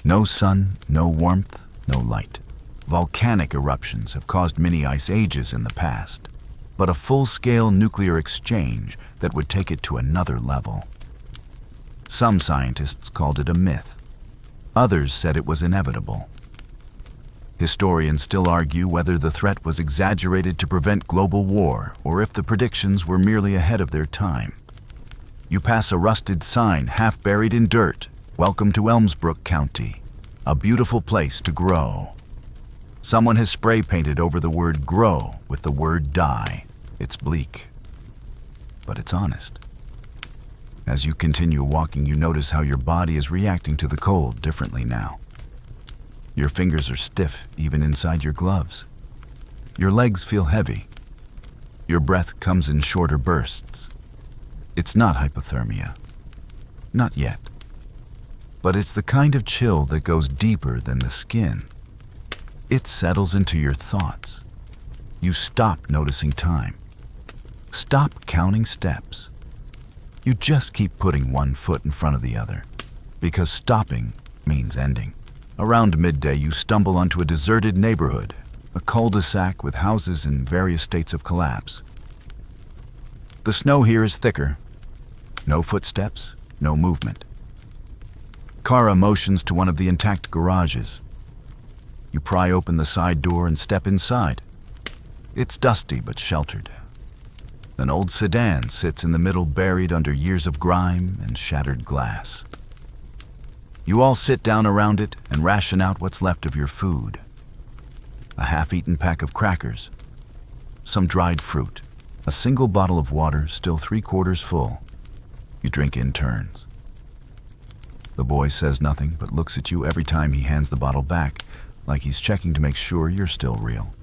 No sun, no warmth, no light. Volcanic eruptions have caused many ice ages in the past, but a full-scale nuclear exchange that would take it to another level. Some scientists called it a myth. Others said it was inevitable. Historians still argue whether the threat was exaggerated to prevent global war or if the predictions were merely ahead of their time. You pass a rusted sign half buried in dirt, "Welcome to Elmsbrook County, a beautiful place to grow." Someone has spray painted over the word grow with the word die. It's bleak, but it's honest. As you continue walking, you notice how your body is reacting to the cold differently now. Your fingers are stiff, even inside your gloves. Your legs feel heavy. Your breath comes in shorter bursts. It's not hypothermia. Not yet. But it's the kind of chill that goes deeper than the skin. It settles into your thoughts. You stop noticing time. Stop counting steps. You just keep putting one foot in front of the other, because stopping means ending. Around midday, you stumble onto a deserted neighborhood, a cul-de-sac with houses in various states of collapse. The snow here is thicker. No footsteps, no movement. Kara motions to one of the intact garages. You pry open the side door and step inside. It's dusty but sheltered, An old sedan sits in the middle, buried under years of grime and shattered glass. You all sit down around it and ration out what's left of your food. A half-eaten pack of crackers, some dried fruit, a single bottle of water still 3/4 full. You drink in turns. The boy says nothing but looks at you every time he hands the bottle back, like he's checking to make sure you're still real.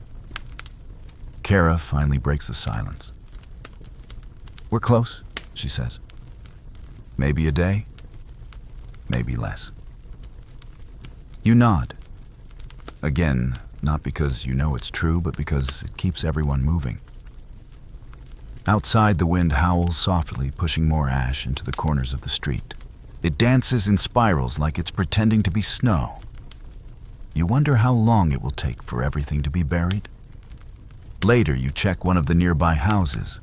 Kara finally breaks the silence. "We're close," she says. "Maybe a day, maybe less." You nod. Again, not because you know it's true, but because it keeps everyone moving. Outside, the wind howls softly, pushing more ash into the corners of the street. It dances in spirals like it's pretending to be snow. You wonder how long it will take for everything to be buried. Later, you check one of the nearby houses.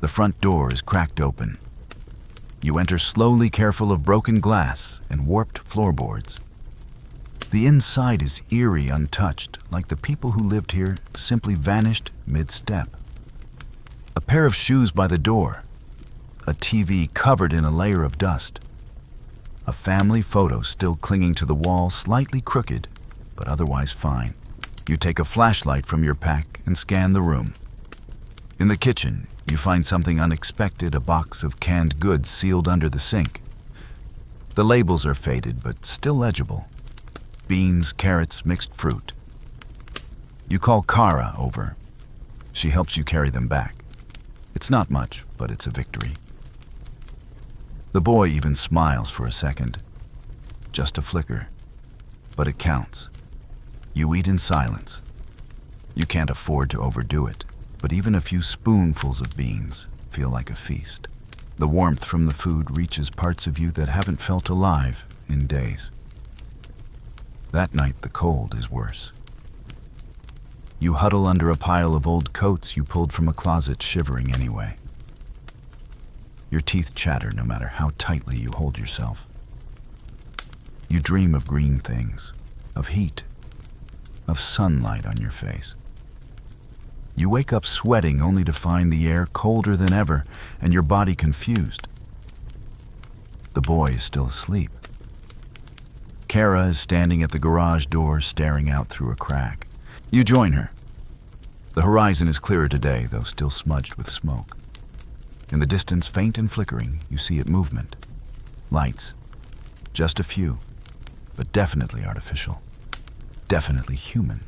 The front door is cracked open. You enter slowly, careful of broken glass and warped floorboards. The inside is eerie, untouched, like the people who lived here simply vanished mid-step. A pair of shoes by the door, a TV covered in a layer of dust, a family photo still clinging to the wall, slightly crooked, but otherwise fine. You take a flashlight from your pack and scan the room. In the kitchen, you find something unexpected, a box of canned goods sealed under the sink. The labels are faded, but still legible. Beans, carrots, mixed fruit. You call Kara over. She helps you carry them back. It's not much, but it's a victory. The boy even smiles for a second. Just a flicker. But it counts. You eat in silence. You can't afford to overdo it, but even a few spoonfuls of beans feel like a feast. The warmth from the food reaches parts of you that haven't felt alive in days. That night, the cold is worse. You huddle under a pile of old coats you pulled from a closet, shivering anyway. Your teeth chatter no matter how tightly you hold yourself. You dream of green things, of heat, of sunlight on your face. You wake up sweating only to find the air colder than ever and your body confused. The boy is still asleep. Kara is standing at the garage door, staring out through a crack. You join her. The horizon is clearer today, though still smudged with smoke. In the distance, faint and flickering, you see it movement. Lights. Just a few, but definitely artificial. Definitely human.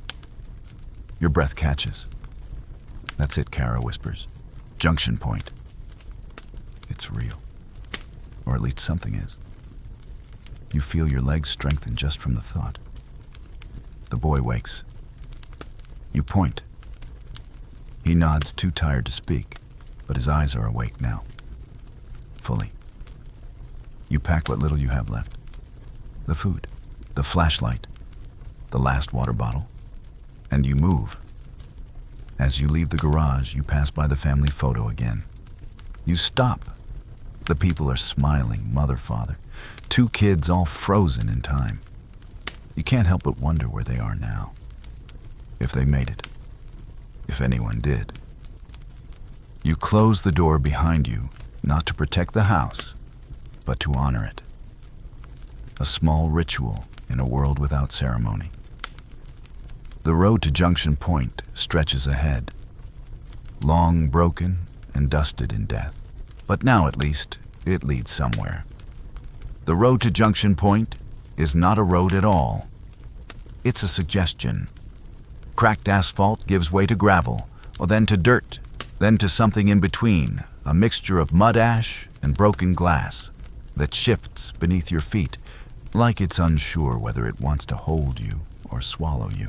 Your breath catches. "That's it," Kara whispers. "Junction point." It's real. Or at least something is. You feel your legs strengthen just from the thought. The boy wakes. You point. He nods, too tired to speak, but his eyes are awake now. Fully. You pack what little you have left. The food, the flashlight, the last water bottle, and you move. As you leave the garage, you pass by the family photo again. You stop. The people are smiling, mother, father. 2 kids all frozen in time. You can't help but wonder where they are now. If they made it. If anyone did. You close the door behind you, not to protect the house, but to honor it. A small ritual in a world without ceremony. The road to Junction Point stretches ahead. Long, broken, and dusted in death. But now at least, it leads somewhere. The road to Junction Point is not a road at all. It's a suggestion. Cracked asphalt gives way to gravel, or then to dirt, then to something in between, a mixture of mud ash and broken glass that shifts beneath your feet, like it's unsure whether it wants to hold you or swallow you.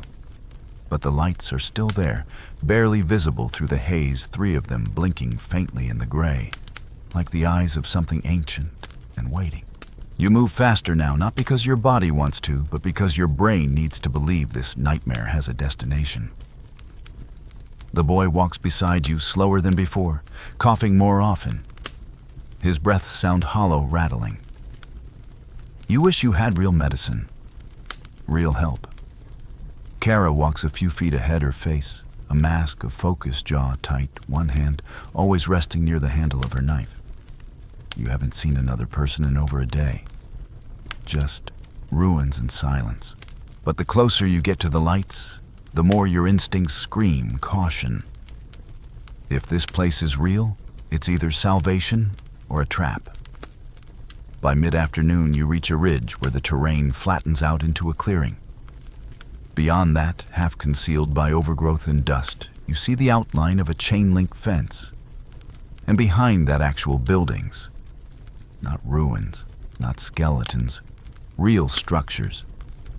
But the lights are still there, barely visible through the haze, 3 of them blinking faintly in the gray, like the eyes of something ancient and waiting. You move faster now, not because your body wants to, but because your brain needs to believe this nightmare has a destination. The boy walks beside you, slower than before, coughing more often. His breaths sound hollow, rattling. You wish you had real medicine, real help. Kara walks a few feet ahead, her face a mask of focus, jaw tight, one hand always resting near the handle of her knife. You haven't seen another person in over a day. Just ruins and silence. But the closer you get to the lights, the more your instincts scream caution. If this place is real, it's either salvation or a trap. By mid-afternoon, you reach a ridge where the terrain flattens out into a clearing. Beyond that, half concealed by overgrowth and dust, you see the outline of a chain-link fence. And behind that, actual buildings. Not ruins, not skeletons, real structures.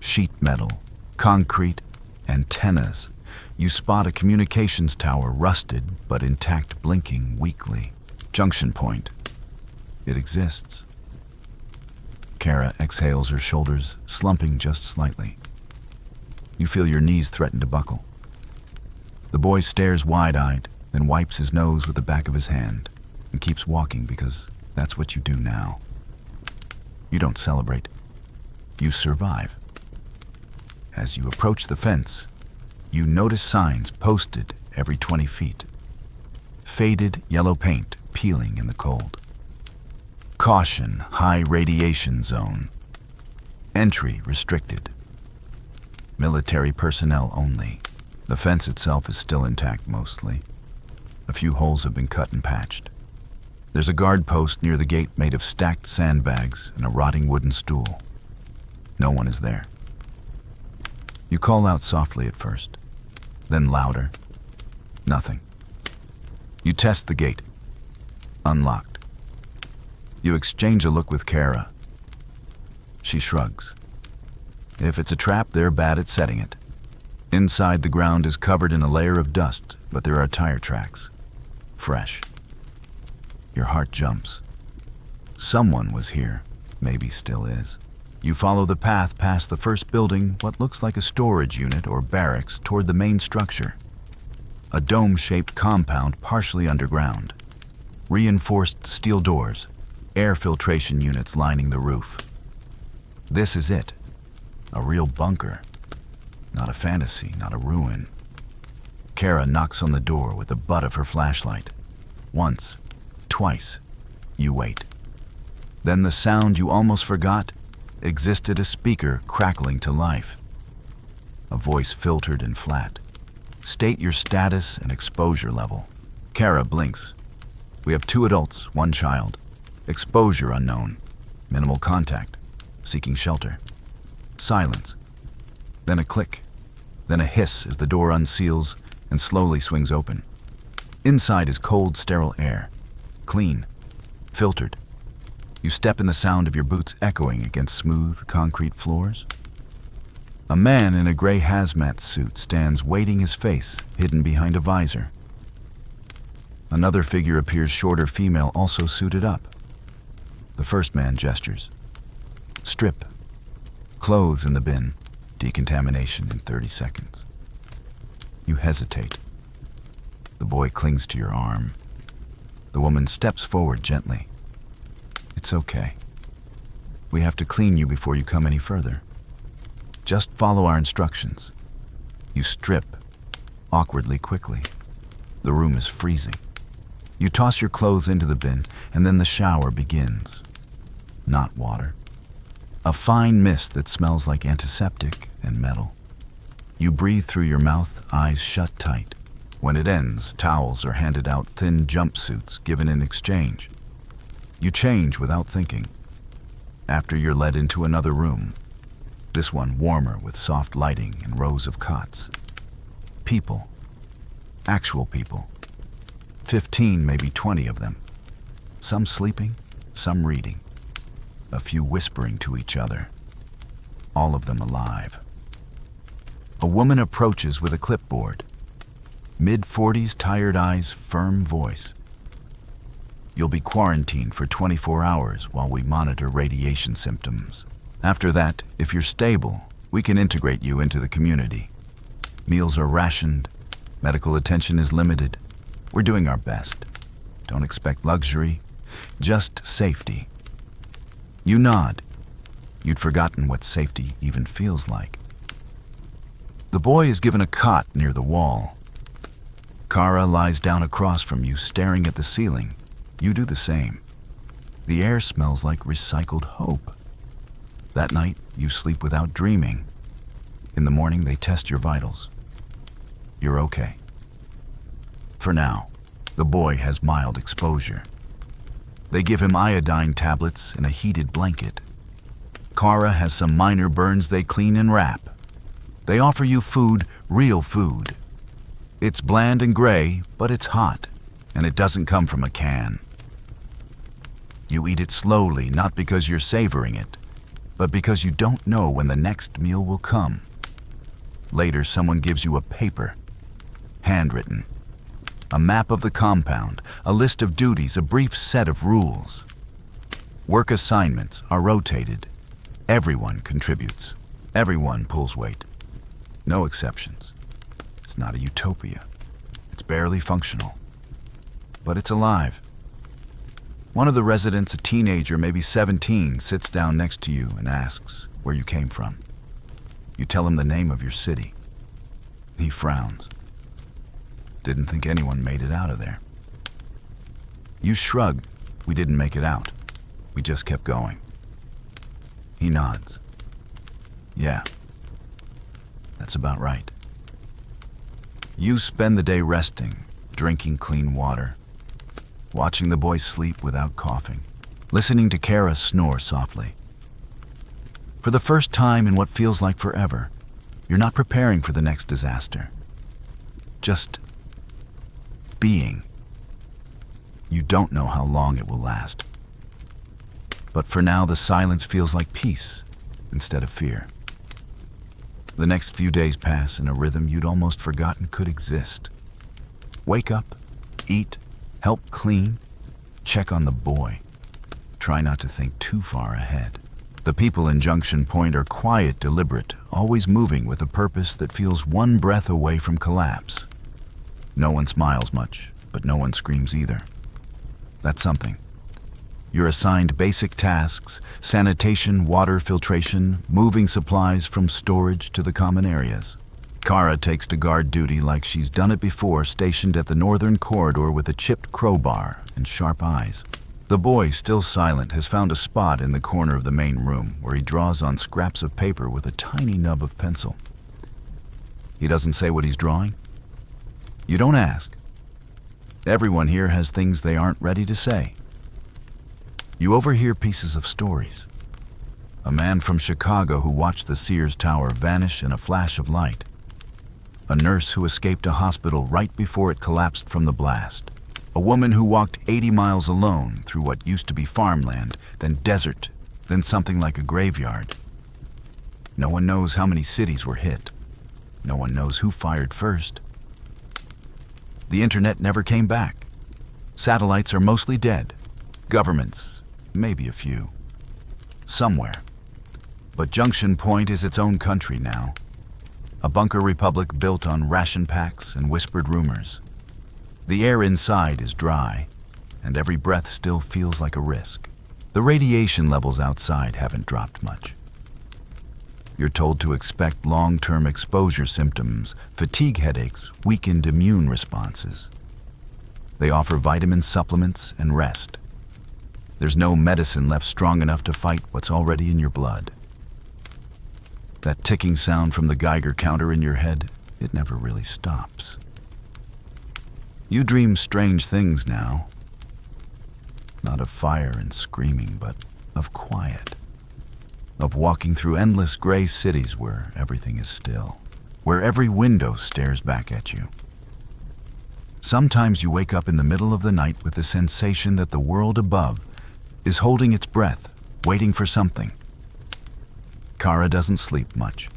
Sheet metal, concrete, antennas. You spot a communications tower, rusted but intact, blinking weakly. Junction point. It exists. Kara exhales, her shoulders slumping just slightly. You feel your knees threaten to buckle. The boy stares wide-eyed, then wipes his nose with the back of his hand and keeps walking because that's what you do now. You don't celebrate. You survive. As you approach the fence, you notice signs posted every 20 feet. Faded yellow paint peeling in the cold. Caution, high radiation zone. Entry restricted. Military personnel only. The fence itself is still intact mostly. A few holes have been cut and patched. There's a guard post near the gate made of stacked sandbags and a rotting wooden stool. No one is there. You call out softly at first, then louder. Nothing. You test the gate. Unlocked. You exchange a look with Kara. She shrugs. If it's a trap, they're bad at setting it. Inside, the ground is covered in a layer of dust, but there are tire tracks. Fresh. Your heart jumps. Someone was here, maybe still is. You follow the path past the first building, what looks like a storage unit or barracks, toward the main structure. A dome-shaped compound partially underground. Reinforced steel doors, air filtration units lining the roof. This is it. A real bunker. Not a fantasy, not a ruin. Kara knocks on the door with the butt of her flashlight. Once, twice. You wait. Then the sound you almost forgot existed, a speaker crackling to life. A voice filtered and flat. State your status and exposure level. Kara blinks. We have 2 adults, 1 child. Exposure unknown. Minimal contact. Seeking shelter. Silence. Then a click. Then a hiss as the door unseals and slowly swings open. Inside is cold, sterile air. Clean. Filtered. You step in, the sound of your boots echoing against smooth concrete floors. A man in a gray hazmat suit stands, waiting, his face hidden behind a visor. Another figure appears, shorter female, also suited up. The first man gestures. Strip. Clothes in the bin. Decontamination in 30 seconds. You hesitate. The boy clings to your arm. The woman steps forward gently. It's okay. We have to clean you before you come any further. Just follow our instructions. You strip, awkwardly, quickly. The room is freezing. You toss your clothes into the bin, and then the shower begins. Not water. A fine mist that smells like antiseptic and metal. You breathe through your mouth, eyes shut tight. When it ends, towels are handed out, thin jumpsuits given in exchange. You change without thinking. After you're led into another room, this one warmer with soft lighting and rows of cots. People. Actual people. 15, maybe 20 of them. Some sleeping, some reading. A few whispering to each other. All of them alive. A woman approaches with a clipboard. Mid-40s, tired eyes, firm voice. You'll be quarantined for 24 hours while we monitor radiation symptoms. After that, if you're stable, we can integrate you into the community. Meals are rationed. Medical attention is limited. We're doing our best. Don't expect luxury, just safety. You nod. You'd forgotten what safety even feels like. The boy is given a cot near the wall. Kara lies down across from you, staring at the ceiling. You do the same. The air smells like recycled hope. That night, you sleep without dreaming. In the morning, they test your vitals. You're okay. For now, the boy has mild exposure. They give him iodine tablets in a heated blanket. Kara has some minor burns they clean and wrap. They offer you food, real food. It's bland and gray, but it's hot, and it doesn't come from a can. You eat it slowly, not because you're savoring it, but because you don't know when the next meal will come. Later, someone gives you a paper, handwritten, a map of the compound, a list of duties, a brief set of rules. Work assignments are rotated. Everyone contributes. Everyone pulls weight. No exceptions. It's not a utopia. It's barely functional. But it's alive. One of the residents, a teenager, maybe 17, sits down next to you and asks where you came from. You tell him the name of your city. He frowns. Didn't think anyone made it out of there. You shrug. We didn't make it out. We just kept going. He nods. Yeah, that's about right. You spend the day resting, drinking clean water, watching the boy sleep without coughing, listening to Kara snore softly. For the first time in what feels like forever, you're not preparing for the next disaster. Just being. You don't know how long it will last. But for now, the silence feels like peace instead of fear. The next few days pass in a rhythm you'd almost forgotten could exist. Wake up, eat, help clean, check on the boy. Try not to think too far ahead. The people in Junction Point are quiet, deliberate, always moving with a purpose that feels one breath away from collapse. No one smiles much, but no one screams either. That's something. You're assigned basic tasks: sanitation, water filtration, moving supplies from storage to the common areas. Kara takes to guard duty like she's done it before, stationed at the northern corridor with a chipped crowbar and sharp eyes. The boy, still silent, has found a spot in the corner of the main room where he draws on scraps of paper with a tiny nub of pencil. He doesn't say what he's drawing. You don't ask. Everyone here has things they aren't ready to say. You overhear pieces of stories. A man from Chicago who watched the Sears Tower vanish in a flash of light. A nurse who escaped a hospital right before it collapsed from the blast. A woman who walked 80 miles alone through what used to be farmland, then desert, then something like a graveyard. No one knows how many cities were hit. No one knows who fired first. The internet never came back. Satellites are mostly dead. Governments, maybe a few. Somewhere. But Junction Point is its own country now. A bunker republic built on ration packs and whispered rumors. The air inside is dry, and every breath still feels like a risk. The radiation levels outside haven't dropped much. You're told to expect long-term exposure symptoms, fatigue headaches, weakened immune responses. They offer vitamin supplements and rest. There's no medicine left strong enough to fight what's already in your blood. That ticking sound from the Geiger counter in your head, it never really stops. You dream strange things now. Not of fire and screaming, but of quiet. Of walking through endless gray cities where everything is still, where every window stares back at you. Sometimes you wake up in the middle of the night with the sensation that the world above is holding its breath, waiting for something. Kara doesn't sleep much.